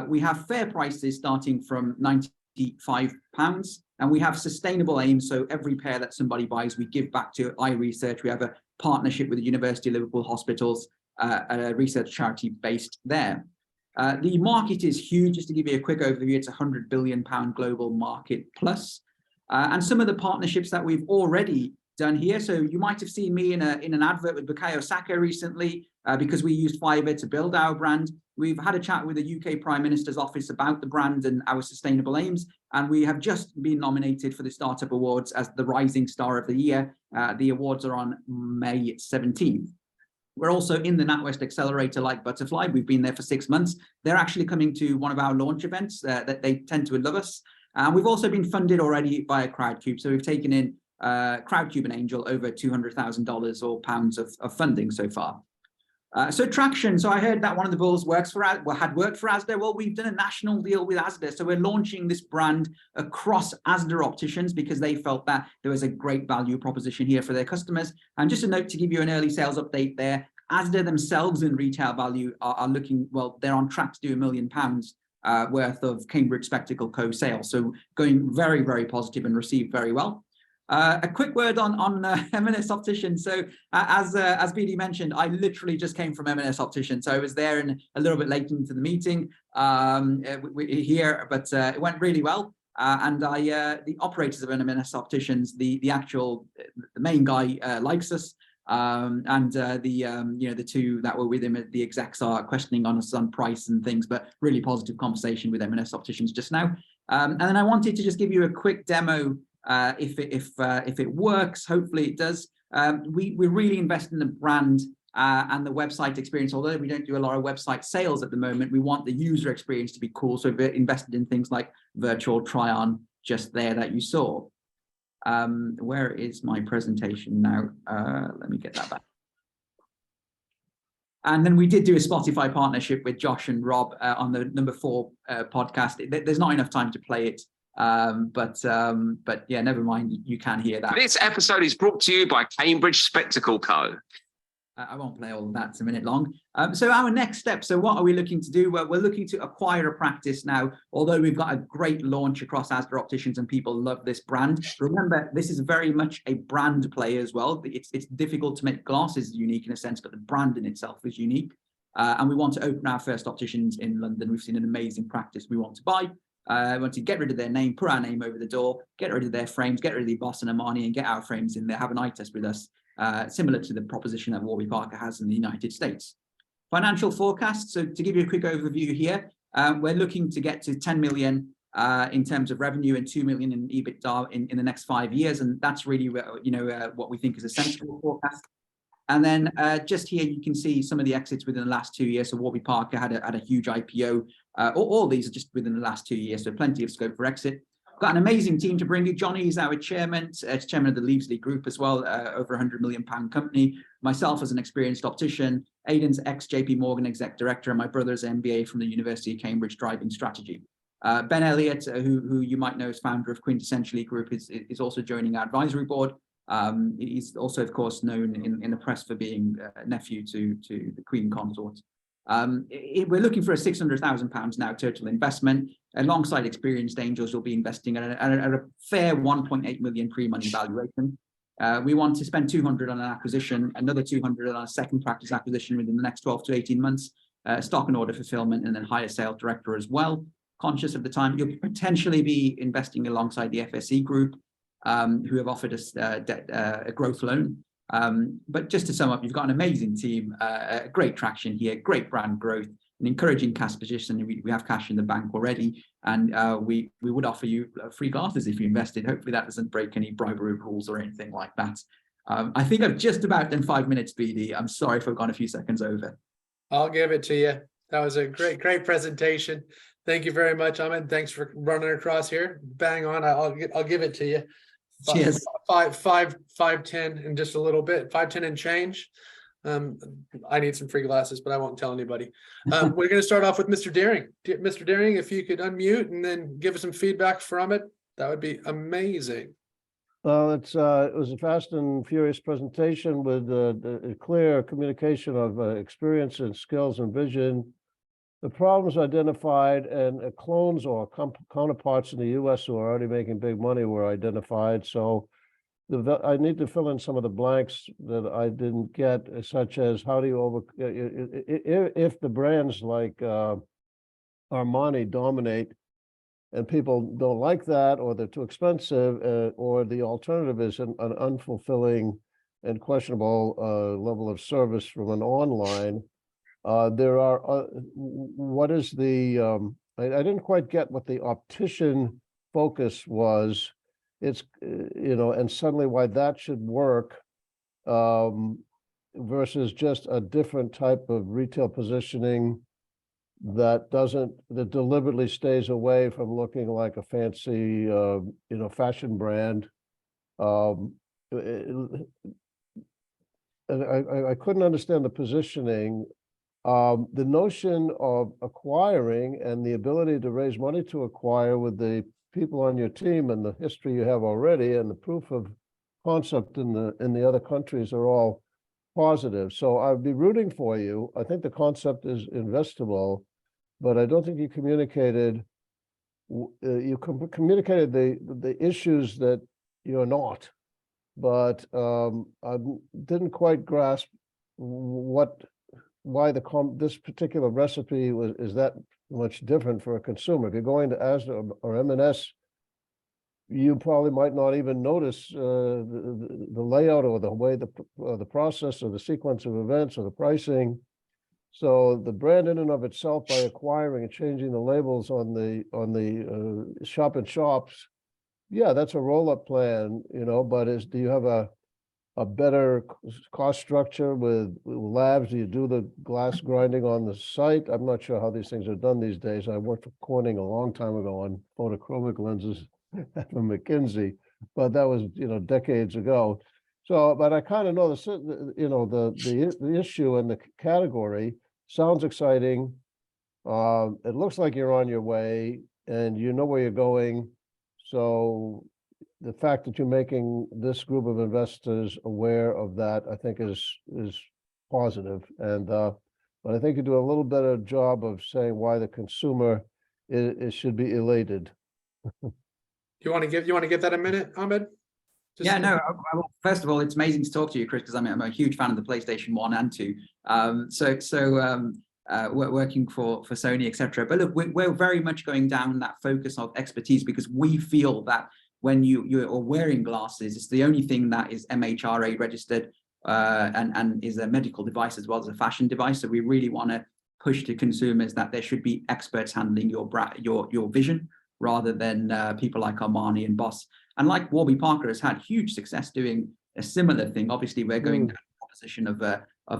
We have fair prices starting from £95, and we have sustainable aims. So every pair that somebody buys, we give back to eye research. We have a partnership with the University of Liverpool Hospitals, a research charity based there. The market is huge. Just to give you a quick overview, it's a £100 billion global market plus. And some of the partnerships that we've already done here. So you might have seen me in an advert with Bukayo Saka recently, because we used Fiverr to build our brand. We've had a chat with the UK Prime Minister's office about the brand and our sustainable aims. And we have just been nominated for the Startup Awards as the Rising Star of the Year. The awards are on May 17th. We're also in the NatWest Accelerator like Butterfly. We've been there for 6 months. They're actually coming to one of our launch events that they tend to love us. And we've also been funded already by Crowdcube. So we've taken in Crowdcube and Angel over $200,000 or pounds of funding so far. So traction. So I heard that one of the Bulls had worked for Asda. Well, we've done a national deal with Asda. So we're launching this brand across Asda opticians because they felt that there was a great value proposition here for their customers. And just a note to give you an early sales update there, Asda themselves in retail value are looking, well, they're on track to do £1 million worth of Cambridge Spectacle Co sales. So going very, very positive and received very well. A quick word on M&S Optician. So as BD mentioned, I literally just came from M&S Optician. So I was there and a little bit late into the meeting here, but it went really well. And the operators of M&S Opticians, the main guy likes us. The two that were with him, the execs are questioning on us on price and things, but really positive conversation with M&S Opticians just now. And then I wanted to just give you a quick demo. If it works, hopefully it does. We really invest in the brand and the website experience. Although we don't do a lot of website sales at the moment, we want the user experience to be cool. So we're invested in things like virtual try-on just there that you saw. Where is my presentation now? Let me get that back. And then we did do a Spotify partnership with Josh and Rob on the number 4 podcast. There's not enough time to play it. But yeah, never mind, you can hear that. This episode is brought to you by Cambridge Spectacle Co. I won't play all of that, it's a minute long. So our next step, so what are we looking to do? Well, we're looking to acquire a practice now, although we've got a great launch across Asda Opticians and people love this brand. Remember, this is very much a brand play as well. It's difficult to make glasses unique in a sense, but the brand in itself is unique. And we want to open our first opticians in London. We've seen an amazing practice we want to buy. We want to get rid of their name, put our name over the door, get rid of their frames, get rid of the Boss and Armani and get our frames in there, have an eye test with us, similar to the proposition that Warby Parker has in the United States. Financial forecast. So to give you a quick overview here, we're looking to get to 10 million in terms of revenue and 2 million in EBITDA in the next 5 years. And that's really, what we think is a sensible forecast. And then just here, you can see some of the exits within the last 2 years. So Warby Parker had a huge IPO. All these are just within the last 2 years. So plenty of scope for exit. Got an amazing team to bring you. Johnny is our chairman. Chairman of the Leavesley Group as well, over £100 million company. Myself as an experienced optician. Aidan's ex-JP Morgan exec director, and my brother's MBA from the University of Cambridge driving strategy. Ben Elliott, who you might know as founder of Quintessentially Group, is also joining our advisory board. He's also, of course, known in the press for being nephew to the Queen Consort. We're looking for a £600,000 now total investment. Alongside experienced angels, you'll be investing at a fair 1.8 million pre-money valuation. We want to spend 200 on an acquisition, another 200 on a second practice acquisition within the next 12 to 18 months, stock and order fulfillment, and then hire sales director as well. Conscious of the time, you'll potentially be investing alongside the FSE group, who have offered us a growth loan. But just to sum up, you've got an amazing team, great traction here, great brand growth, an encouraging cash position. We have cash in the bank already, and we would offer you free glasses if you invested. Hopefully that doesn't break any bribery rules or anything like that. I think I've just about done 5 minutes, BD. I'm sorry if I've gone a few seconds over. I'll give it to you. That was a great presentation. Thank you very much, Ahmed. Thanks for running across here. Bang on. I'll give it to you. Cheers. 5:10 and just a little bit. 5:10 and change. I need some free glasses, but I won't tell anybody. We're going to start off with Mr. Deering. Mr. Deering, if you could unmute and then give us some feedback from it, that would be amazing. Well, it was a fast and furious presentation with a clear communication of experience and skills and vision. The problems identified and clones or counterparts in the US who are already making big money were identified. So I need to fill in some of the blanks that I didn't get, such as how do you if the brands like Armani dominate and people don't like that, or they're too expensive, or the alternative is an unfulfilling and questionable level of service from an online. There are, what is the, I didn't quite get what the optician focus was. It's, and suddenly why that should work versus just a different type of retail positioning that deliberately stays away from looking like a fancy, fashion brand. And I couldn't understand the positioning. The notion of acquiring and the ability to raise money to acquire with the people on your team and the history you have already and the proof of concept in the other countries are all positive. So I'd be rooting for you. I think the concept is investable, but I don't think you communicated the issues that you're not. But I didn't quite grasp why this particular recipe is that much different for a consumer. If you're going to Asda or M&S, you probably might not even notice the layout or the way the process or the sequence of events or the pricing. So the brand in and of itself, by acquiring and changing the labels on the shop and shops, yeah, that's a roll-up plan, but do you have a better cost structure with labs? Do you do the glass grinding on the site? I'm not sure how these things are done these days. I worked for Corning a long time ago on photochromic lenses from McKinsey, but that was, decades ago. So, but I kind of know the issue and the category sounds exciting. It looks like you're on your way and you know where you're going. So the fact that you're making this group of investors aware of that, I think is positive. And but I think you do a little better job of saying why the consumer should be elated. You want to give that a minute, Ahmed? Yeah, no. First of all, it's amazing to talk to you, Chris, because I'm a huge fan of the PlayStation 1 and 2. Working for Sony, etc. But look, we're very much going down that focus of expertise because we feel that when you're wearing glasses, it's the only thing that is MHRA registered and is a medical device as well as a fashion device. So we really want to push to consumers that there should be experts handling your vision rather than people like Armani and Boss. And like Warby Parker has had huge success doing a similar thing. Obviously, we're going down the proposition of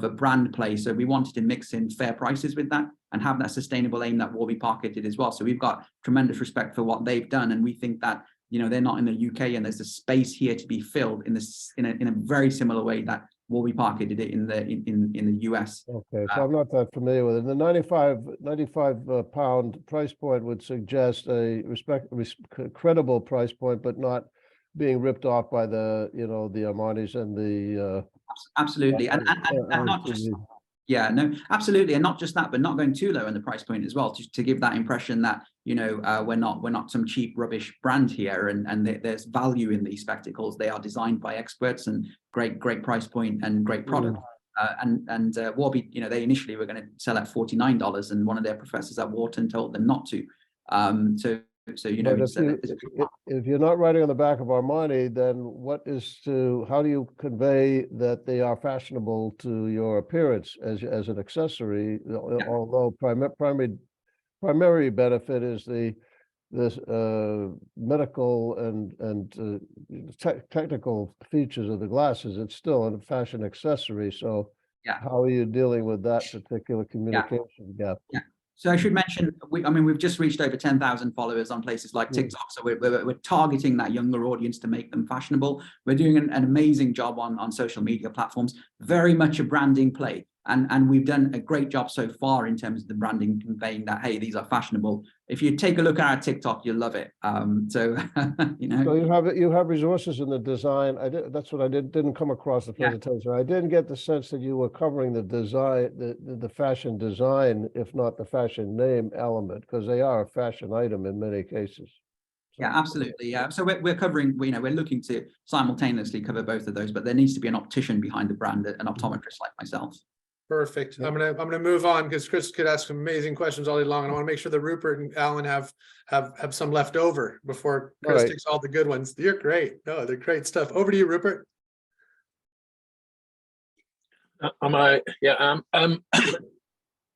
a brand play. So we wanted to mix in fair prices with that and have that sustainable aim that Warby Parker did as well. So we've got tremendous respect for what they've done. And we think that, they're not in the UK and there's a space here to be filled in a very similar way that Warby Parker did it in the US. Okay, so I'm not that familiar with it. The 95 pound price point would suggest a credible price point, but not being ripped off by the the Armanis and the absolutely and not just Yeah, no, absolutely, and not just that, but not going too low in the price point as well, to give that impression that, you know, we're not some cheap rubbish brand here, and there's value in these spectacles. They are designed by experts, and great price point and great product. And Warby, you know, they initially were going to sell at $49, and one of their professors at Wharton told them not to. So you know, if you're not writing on the back of Armani, then how do you convey that they are fashionable to your appearance as an accessory? Although primary benefit is this medical and technical features of the glasses, it's still a fashion accessory. So how are you dealing with that particular communication gap? So I should mention, we've just reached over 10,000 followers on places like TikTok. So we're targeting that younger audience to make them fashionable. We're doing an amazing job on social media platforms, very much a branding play. And we've done a great job so far in terms of the branding, conveying that, hey, these are fashionable. If you take a look at our TikTok, you'll love it. So, you know. So you have resources in the design. That's what I didn't come across the presentation. I didn't get the sense that you were covering the design, the fashion design, if not the fashion name element, because they are a fashion item in many cases. Yeah, absolutely. Yeah. So we're covering, you know, we're looking to simultaneously cover both of those, but there needs to be an optician behind the brand, an optometrist like myself. Perfect. I'm gonna move on because Chris could ask some amazing questions all day long, and I want to make sure that Rypert and Alan have some left over before Chris takes all the good ones. You're great. No, they're great stuff. Over to you, Rypert. Am I? Yeah.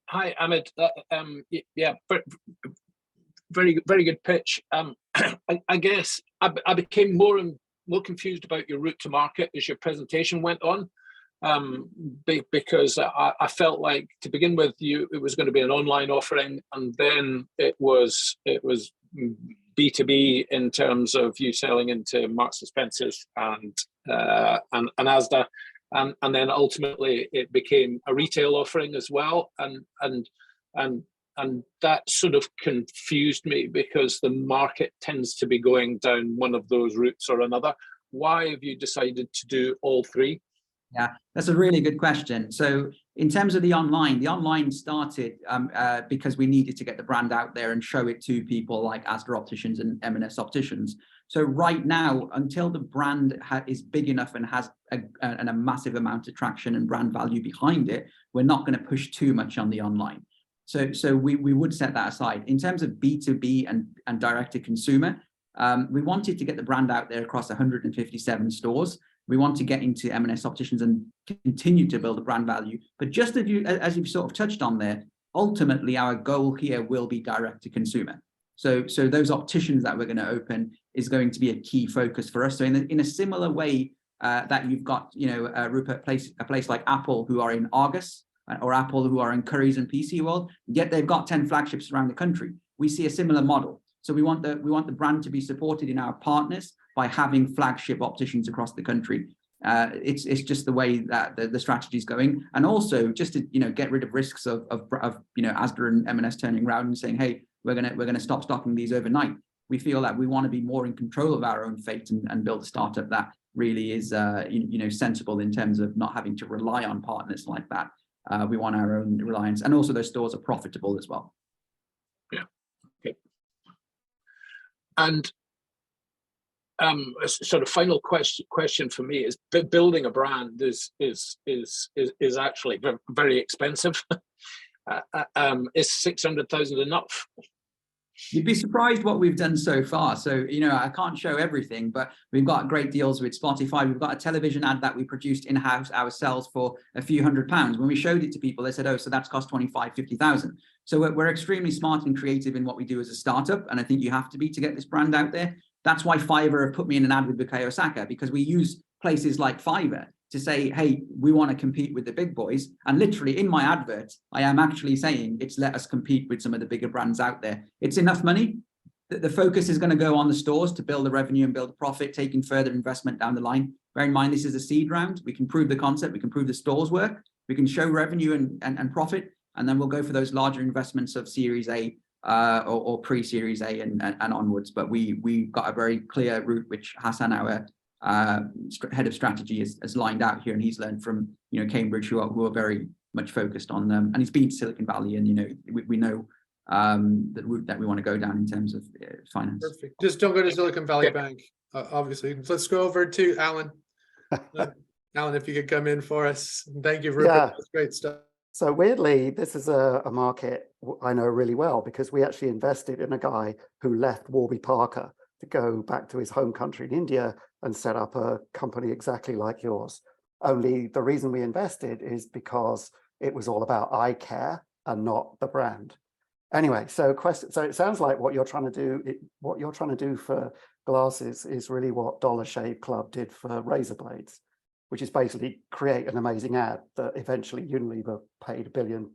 Hi, Ahmed. Yeah. Very good pitch. I guess I became more and more confused about your route to market as your presentation went on. Because I felt like, to begin with, it was going to be an online offering, and then it was B2B in terms of you selling into Marks and Spencer's and Asda, and then ultimately it became a retail offering as well, and that sort of confused me because the market tends to be going down one of those routes or another. Why have you decided to do all three? Yeah, that's a really good question. So in terms of the online started because we needed to get the brand out there and show it to people like Asda Opticians and M&S Opticians. So right now, until the brand is big enough and has a massive amount of traction and brand value behind it, we're not going to push too much on the online. So we would set that aside. In terms of B2B and direct to consumer, we wanted to get the brand out there across 157 stores. We want to get into M&S Opticians and continue to build a brand value. But just as you've sort of touched on there, ultimately our goal here will be direct to consumer. So those opticians that we're going to open is going to be a key focus for us. So in a similar way that you've got, you know, Rypert, a place like Apple who are in Argos, or Apple who are in Currys and PC World, yet they've got 10 flagships around the country. We see a similar model. So we want the brand to be supported in our partners by having flagship opticians across the country. It's just the way that the strategy is going, and also just to, you know, get rid of risks of you know, Asda and M&S turning around and saying, hey, we're gonna stop stocking these overnight. We feel that we want to be more in control of our own fate and build a startup that really is you know, sensible in terms of not having to rely on partners like that. We want our own reliance, and also those stores are profitable as well. Yeah. Okay. And a sort of final question for me is: building a brand is actually very expensive. Is 600,000 enough? You'd be surprised what we've done so far. So, you know, I can't show everything, but we've got great deals with Spotify. We've got a television ad that we produced in-house ourselves for a few £100s. When we showed it to people, they said, oh, so that's cost 25, 50,000. So we're extremely smart and creative in what we do as a startup. And I think you have to be to get this brand out there. That's why Fiverr have put me in an ad with Bukayo Saka, because we use places like Fiverr to say, hey, we want to compete with the big boys. And literally in my advert, I am actually saying it's let us compete with some of the bigger brands out there. It's enough money. The focus is going to go on the stores to build the revenue and build a profit, taking further investment down the line. Bear in mind, this is a seed round. We can prove the concept. We can prove the stores work. We can show revenue and profit. And then we'll go for those larger investments of Series A or pre-Series A and onwards. But we've got a very clear route, which Hassan, our head of strategy, has lined out here, and he's learned from, you know, Cambridge, who are very much focused on them. And he's been to Silicon Valley, and we know the route that we want to go down in terms of finance. Perfect. Just don't go to Silicon Valley Bank, obviously. Let's go over to Alan. Alan, if you could come in for us. Thank you, Rupert. Yeah. That's great stuff. So weirdly, this is a market I know really well, because we actually invested in a guy who left Warby Parker to go back to his home country in India and set up a company exactly like yours. Only the reason we invested is because it was all about eye care and not the brand. Anyway, so it sounds like what you're trying to do for glasses is really what Dollar Shave Club did for razor blades, which is basically create an amazing ad that eventually Unilever paid £1 billion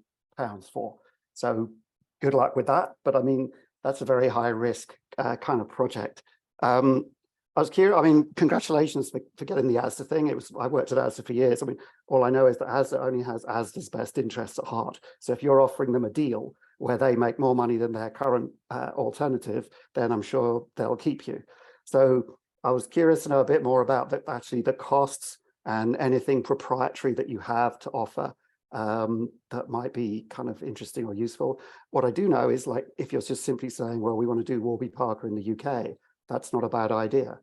for. So good luck with that. But I mean, that's a very high risk kind of project. I was curious, I mean, congratulations for getting the Asda thing. I worked at Asda for years. I mean, all I know is that Asda only has Asda's best interests at heart. So if you're offering them a deal where they make more money than their current alternative, then I'm sure they'll keep you. So I was curious to know a bit more about the costs and anything proprietary that you have to offer that might be kind of interesting or useful. What I do know is, like, if you're just simply saying, well, we want to do Warby Parker in the UK, that's not a bad idea,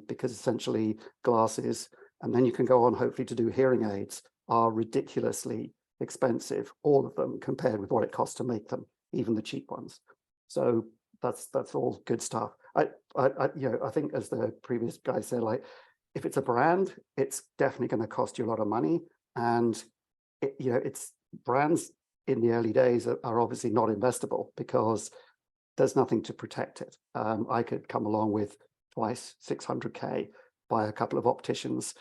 because essentially glasses, and then you can go on hopefully to do hearing aids, are ridiculously expensive, all of them, compared with what it costs to make them, even the cheap ones. So that's all good stuff. I think, as the previous guy said, like, if it's a brand, it's definitely going to cost you a lot of money, and it's brands in the early days are obviously not investable because there's nothing to protect it. I could come along with twice 600K, buy a couple of opticians,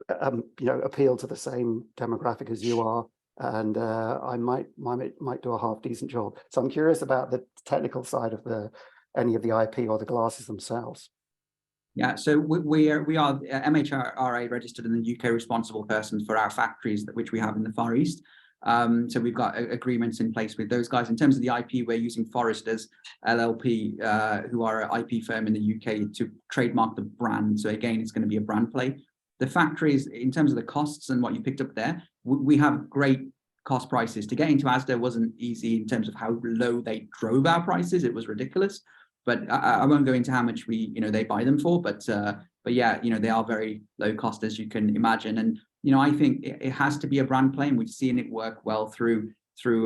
appeal to the same demographic as you are, and I might do a half decent job. So I'm curious about the technical side of any of the IP or the glasses themselves. Yeah, so we are MHRA registered in the UK responsible person for our factories, which we have in the Far East. So we've got agreements in place with those guys. In terms of the IP, we're using Foresters LLP, who are an IP firm in the UK, to trademark the brand. So again, it's going to be a brand play. The factories, in terms of the costs and what you picked up there, we have great cost prices. To get into Asda wasn't easy in terms of how low they drove our prices. It was ridiculous. But I won't go into how much they buy them for. But yeah, they are very low cost, as you can imagine. And I think it has to be a brand play, and we've seen it work well through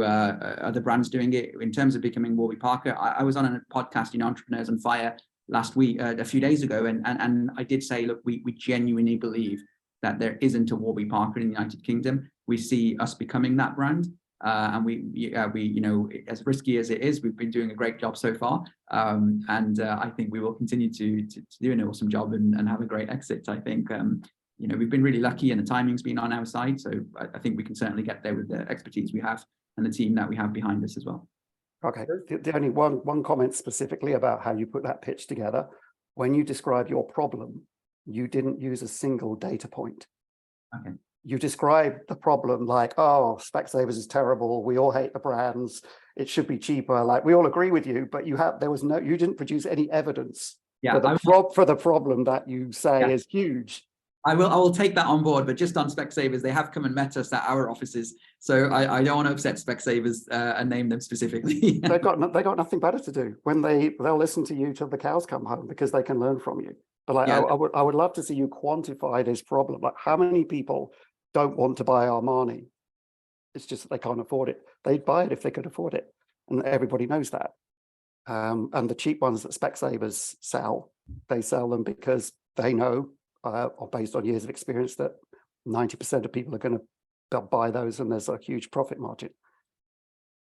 other brands doing it. In terms of becoming Warby Parker, I was on a podcast, Entrepreneurs on Fire, last week, a few days ago, and I did say, look, we genuinely believe that there isn't a Warby Parker in the United Kingdom. We see us becoming that brand. And we as risky as it is, we've been doing a great job so far, and I think we will continue to do an awesome job and have a great exit. I think we've been really lucky, and the timing's been on our side, so I think we can certainly get there with the expertise we have and the team that we have behind us as well. Okay, the only one comment specifically about how you put that pitch together. When you describe your problem, you didn't use a single data point. Okay. You described the problem like, oh, Specsavers is terrible. We all hate the brands. It should be cheaper. Like, we all agree with you, but you didn't produce any evidence for the problem that you say is huge. I will take that on board, but just on Specsavers, they have come and met us at our offices. So I don't want to upset Specsavers and name them specifically. They've got nothing better to do when they'll listen to you till the cows come home, because they can learn from you. But like, I would love to see you quantify this problem. Like, how many people don't want to buy Armani? It's just that they can't afford it. They'd buy it if they could afford it, and everybody knows that. And the cheap ones that Specsavers sell, they sell them because they know, or based on years of experience, that 90% of people are going to buy those, and there's a huge profit margin.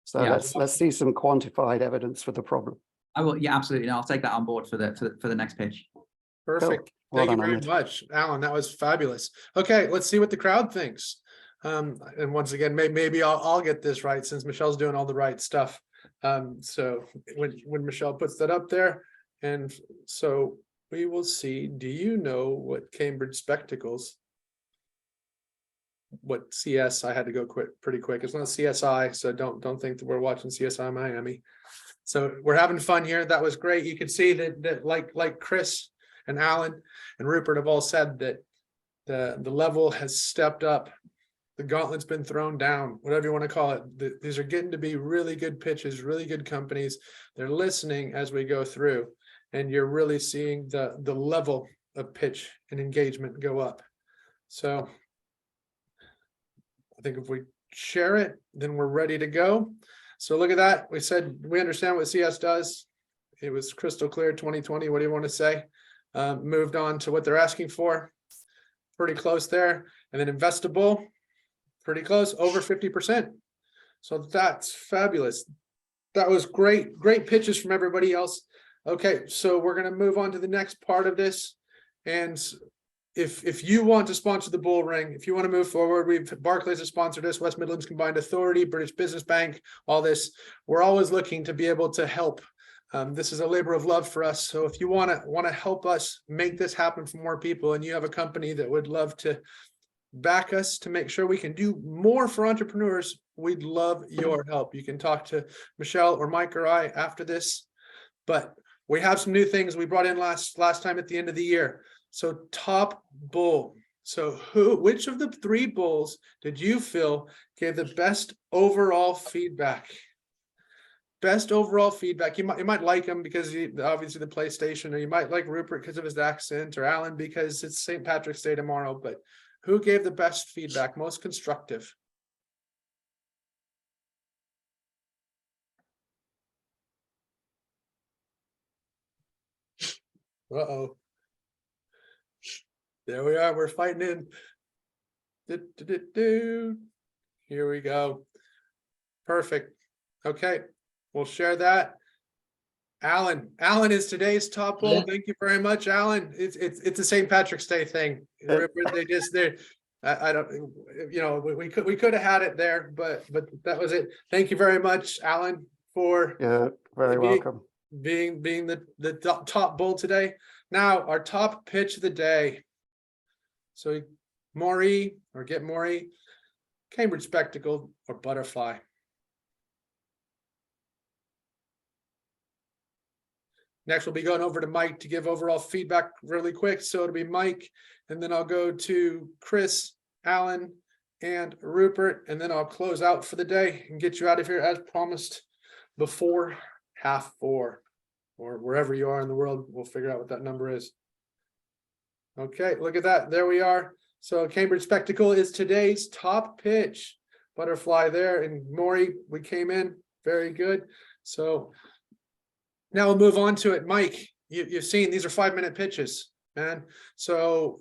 So let's see some quantified evidence for the problem. I will, yeah, absolutely. I'll take that on board for the next pitch. Perfect. Cool. Well Thank you done, very much, Alan. That was fabulous. Okay, let's see what the crowd thinks. And once again, maybe I'll get this right, since Michelle's doing all the right stuff. So when Michelle puts that up there, and so we will see. Do you know what Cambridge Spectacles? What CS? I had to go pretty quick. It's not CSI, so don't think that we're watching CSI Miami. So we're having fun here. That was great. You can see that like Chris and Alan and Rupert have all said that the level has stepped up the gauntlet's been thrown down, whatever you want to call it. These are getting to be really good pitches, really good companies. They're listening as we go through, and you're really seeing the level of pitch and engagement go up. So I think if we share it, then we're ready to go. So look at that. We said we understand what CS does. It was crystal clear 2020. What do you want to say? Moved on to what they're asking for. Pretty close there. And then investable, pretty close, over 50%. So that's fabulous. That was great. Great pitches from everybody else. Okay, so we're going to move on to the next part of this. And if you want to sponsor the BullRing, if you want to move forward, Barclays has sponsored us, West Midlands Combined Authority, British Business Bank, all this. We're always looking to be able to help. This is a labor of love for us. So if you want to help us make this happen for more people, and you have a company that would love to back us to make sure we can do more for entrepreneurs, we'd love your help. You can talk to Michelle or Mike or I after this, but we have some new things we brought in last time at the end of the year. So top bull. So which of the 3 bulls did you feel gave the best overall feedback? Best overall feedback. You might like him because obviously the PlayStation, or you might like Rypert because of his accent, or Alan because it's St. Patrick's Day tomorrow. But who gave the best feedback, most constructive? Uh-oh. There we are. We're fighting in. Here we go. Perfect. Okay. We'll share that. Alan is today's top bull. Yeah. Thank you very much, Alan. It's a St. Patrick's Day thing. I don't, you know, we could have had it there, but that was it. Thank you very much, Alan, for very welcome. Being the top bull today. Now our top pitch of the day. So Moree, or get Moree, Cambridge Spectacle, or Butterfly. Next, we'll be going over to Mike to give overall feedback really quick. So it'll be Mike, and then I'll go to Chris, Alan, and Rypert, and then I'll close out for the day and get you out of here as promised before 4:30, or wherever you are in the world. We'll figure out what that number is. Okay, look at that. There we are. So Cambridge Spectacle is today's top pitch. Butterfly there, and Moree, we came in very good. So now we'll move on to it. Mike, you've seen these are 5-minute pitches, man. So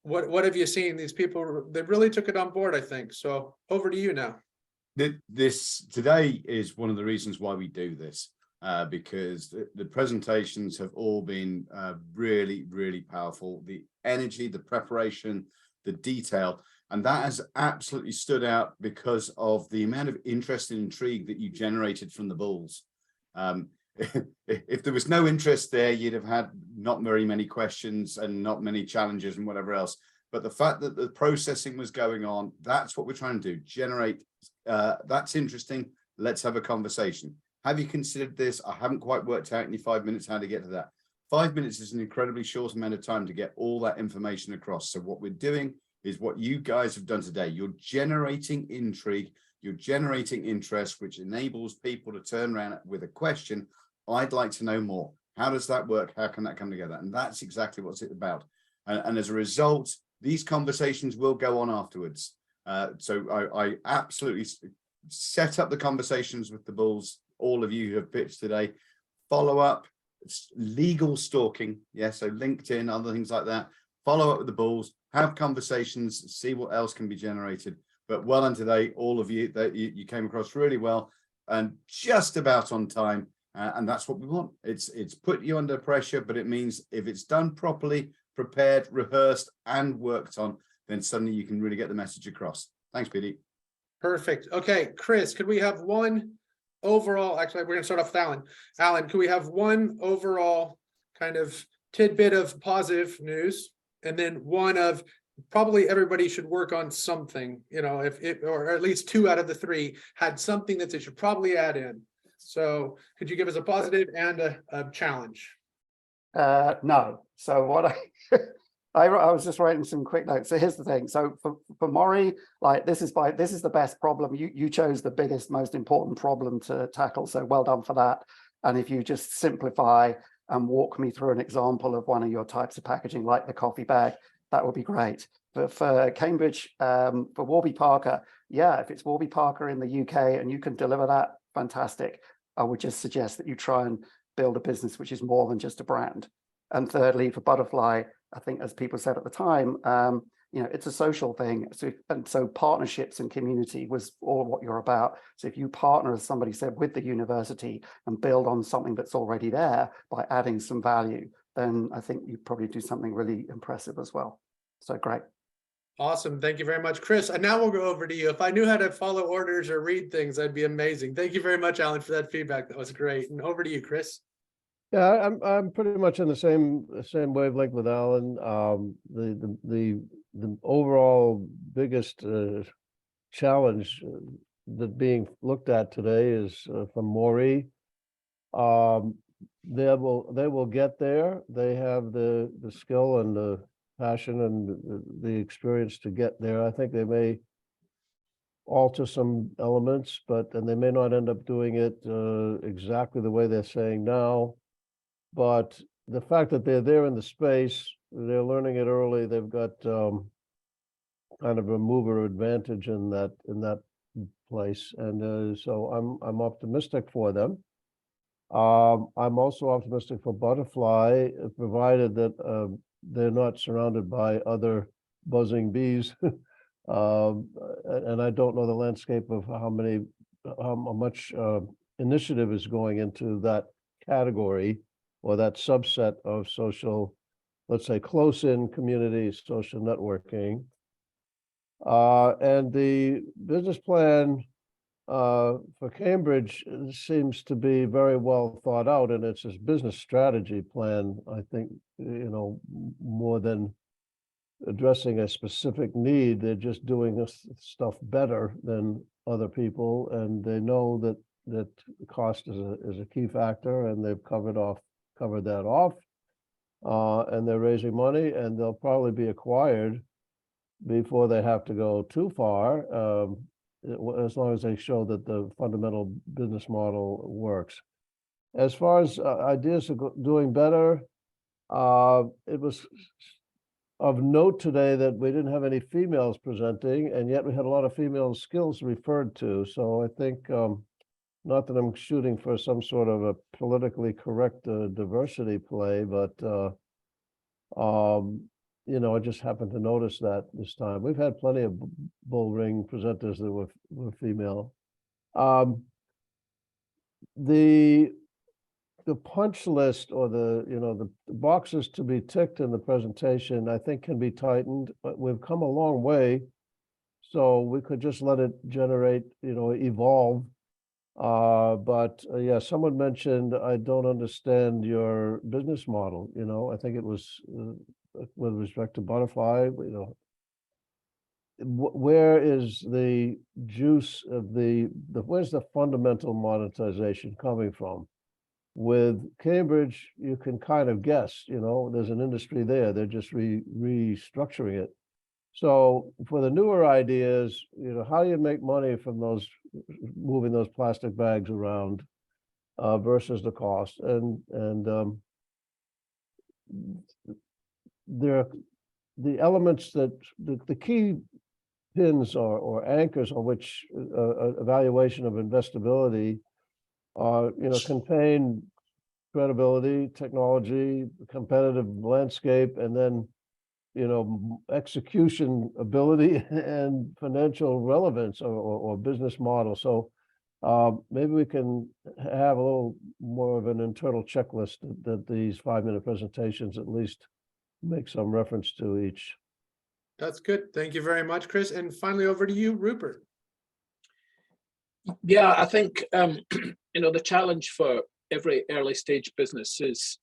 what have you seen? These people, they really took it on board, I think. So over to you now. This today is one of the reasons why we do this, because the presentations have all been really, really powerful. The energy, the preparation, the detail, and that has absolutely stood out because of the amount of interest and intrigue that you generated from the bulls. If there was no interest there, you'd have had not very many questions and not many challenges and whatever else. But the fact that the processing was going on, that's what we're trying to do. Generate, that's interesting. Let's have a conversation. Have you considered this? I haven't quite worked out in your 5 minutes how to get to that. 5 minutes is an incredibly short amount of time to get all that information across. So what we're doing is what you guys have done today. You're generating intrigue, you're generating interest, which enables people to turn around with a question. I'd like to know more. How does that work? How can that come together? And that's exactly what's it about. And as a result, these conversations will go on afterwards. So I absolutely set up the conversations with the bulls. All of you who have pitched today, follow up, legal stalking. Yeah, so LinkedIn, other things like that. Follow up with the bulls, have conversations, see what else can be generated. But well done today, all of you, that you came across really well and just about on time. And that's what we want. It's put you under pressure, but it means if it's done properly, prepared, rehearsed, and worked on, then suddenly you can really get the message across. Thanks, PD. Perfect. Okay, Chris, could we have one overall, actually, we're gonna start off with Alan. Alan, could we have one overall kind of tidbit of positive news, and then one of probably everybody should work on something, you know, if it, or at least 2 out of the 3 had something that they should probably add in. So could you give us a positive and a challenge? No. So what I was just writing some quick notes. So here's the thing. So for Moree, like this is the best problem. You chose the biggest, most important problem to tackle. So well done for that. And if you just simplify and walk me through an example of one of your types of packaging, like the coffee bag, that would be great. But for Cambridge, for Warby Parker, yeah, if it's Warby Parker in the UK and you can deliver that, fantastic. I would just suggest that you try and build a business which is more than just a brand. And thirdly, for Butterfly, I think as people said at the time, it's a social thing. So partnerships and community was all what you're about. So if you partner, as somebody said, with the university and build on something that's already there by adding some value, then I think you probably do something really impressive as well. So great. Awesome. Thank you very much, Chris. And now we'll go over to you. If I knew how to follow orders or read things, that'd be amazing. Thank you very much, Alan, for that feedback. That was great. And over to you, Chris. Yeah, I'm pretty much in the same wavelength with Alan. The overall biggest challenge that being looked at today is from Moree. They will get there. They have the skill and the passion and the experience to get there. I think they may alter some elements, and they may not end up doing it exactly the way they're saying now. But the fact that they're there in the space, they're learning it early. They've got kind of a mover advantage in that place, and so I'm optimistic for them. I'm also optimistic for Butterfly, provided that they're not surrounded by other buzzing bees. And I don't know the landscape of how much initiative is going into that category or that subset of social, let's say, close-in community social networking. And the business plan for Cambridge seems to be very well thought out, and it's this business strategy plan, I think, more than addressing a specific need. They're just doing this stuff better than other people, and they know that cost is a key factor, and they've covered that off, and they're raising money, and they'll probably be acquired before they have to go too far, as long as they show that the fundamental business model works. As far as ideas of doing better, it was of note today that we didn't have any females presenting, and yet we had a lot of female skills referred to. So I think, not that I'm shooting for some sort of a politically correct diversity play, but I just happened to notice that this time. We've had plenty of BullRing presenters that were female. The punch list, or the boxes to be ticked in the presentation, I think can be tightened, but we've come a long way. So we could just let it generate, evolve. Yeah, someone mentioned, I don't understand your business model. I think it was with respect to Butterfly, where is the juice of where's the fundamental monetization coming from? With Cambridge, you can kind of guess, there's an industry there. They're just restructuring it. So for the newer ideas, how do you make money from moving those plastic bags around versus the cost? And the elements that the key pins or anchors on which evaluation of investability contain credibility, technology, competitive landscape, and then execution ability and financial relevance or business model. So maybe we can have a little more of an internal checklist that these 5-minute presentations at least make some reference to each. That's good. Thank you very much, Chris. And finally, over to you, Rypert. Yeah, I think the challenge for every early stage business is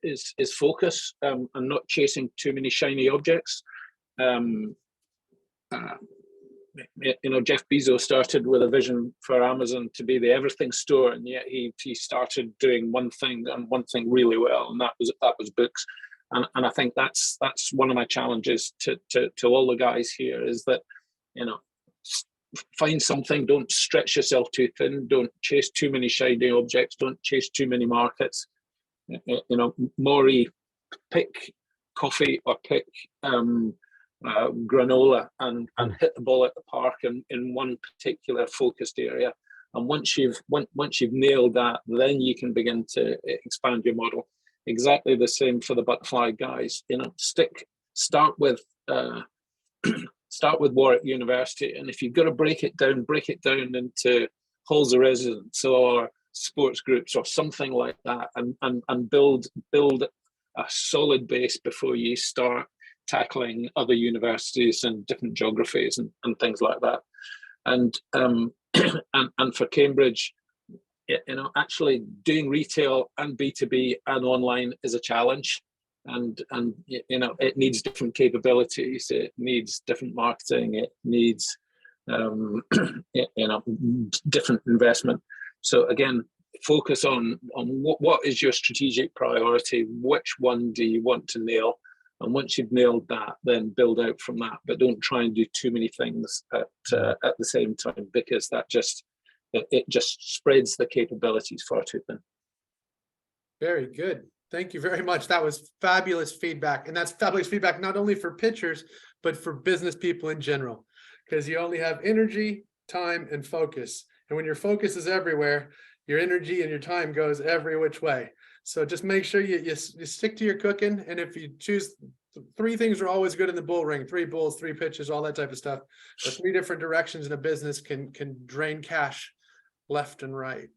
focus and not chasing too many shiny objects. Jeff Bezos started with a vision for Amazon to be the everything store, and yet he started doing one thing and one thing really well, and that was books. And I think that's one of my challenges to all the guys here, is that, you know, find something, don't stretch yourself too thin, don't chase too many shiny objects, don't chase too many markets. You know, Moree, pick coffee or pick granola and hit the ball at the park in one particular focused area. And once you've nailed that, then you can begin to expand your model. Exactly the same for the butterfly guys. You know, start with Warwick University, and if you've got to break it down into halls of residence or sports groups or something like that, and build a solid base before you start tackling other universities and different geographies and things like that. And and for Cambridge, you know, actually doing retail and B2B and online is a challenge. And you know, it needs different capabilities, it needs different marketing, it needs you know, different investment. So again, focus on what is your strategic priority, which one do you want to nail, and once you've nailed that, then build out from that. But don't try and do too many things at the same time, because that just spreads the capabilities far too thin. Very good. Thank you very much. That was fabulous feedback. And that's fabulous feedback, not only for pitchers, but for business people in general, because you only have energy, time, and focus. And when your focus is everywhere, your energy and your time goes every which way. So just make sure you stick to your cooking. And if you choose, 3 things are always good in the bull ring: 3 bulls, 3 pitches, all that type of stuff. But 3 different directions in a business can drain cash left and right.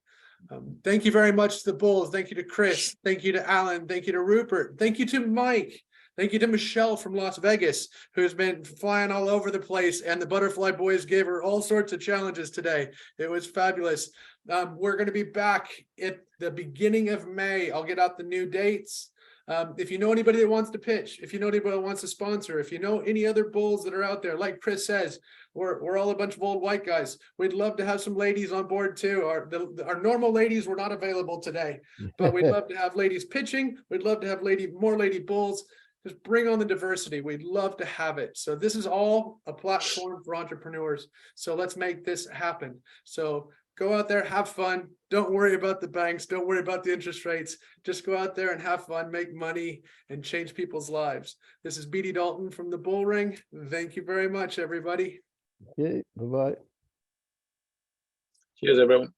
Thank you very much to the Bulls. Thank you to Chris. Thank you to Alan. Thank you to Rupert. Thank you to Mike. Thank you to Michelle from Las Vegas, who's been flying all over the place. And the Butterfly Boys gave her all sorts of challenges today. It was fabulous. We're going to be back at the beginning of May. I'll get out the new dates. If you know anybody that wants to pitch, if you know anybody that wants to sponsor, if you know any other bulls that are out there, like Chris says, we're all a bunch of old white guys. We'd love to have some ladies on board too. Our normal ladies were not available today, but we'd love to have ladies pitching. We'd love to have more lady bulls. Just bring on the diversity. We'd love to have it. So this is all a platform for entrepreneurs. So let's make this happen. So go out there, have fun. Don't worry about the banks. Don't worry about the interest rates. Just go out there and have fun, make money, and change people's lives. This is BD Dalton from the Bull Ring. Thank you very much, everybody. Okay, bye-bye. Cheers, everyone.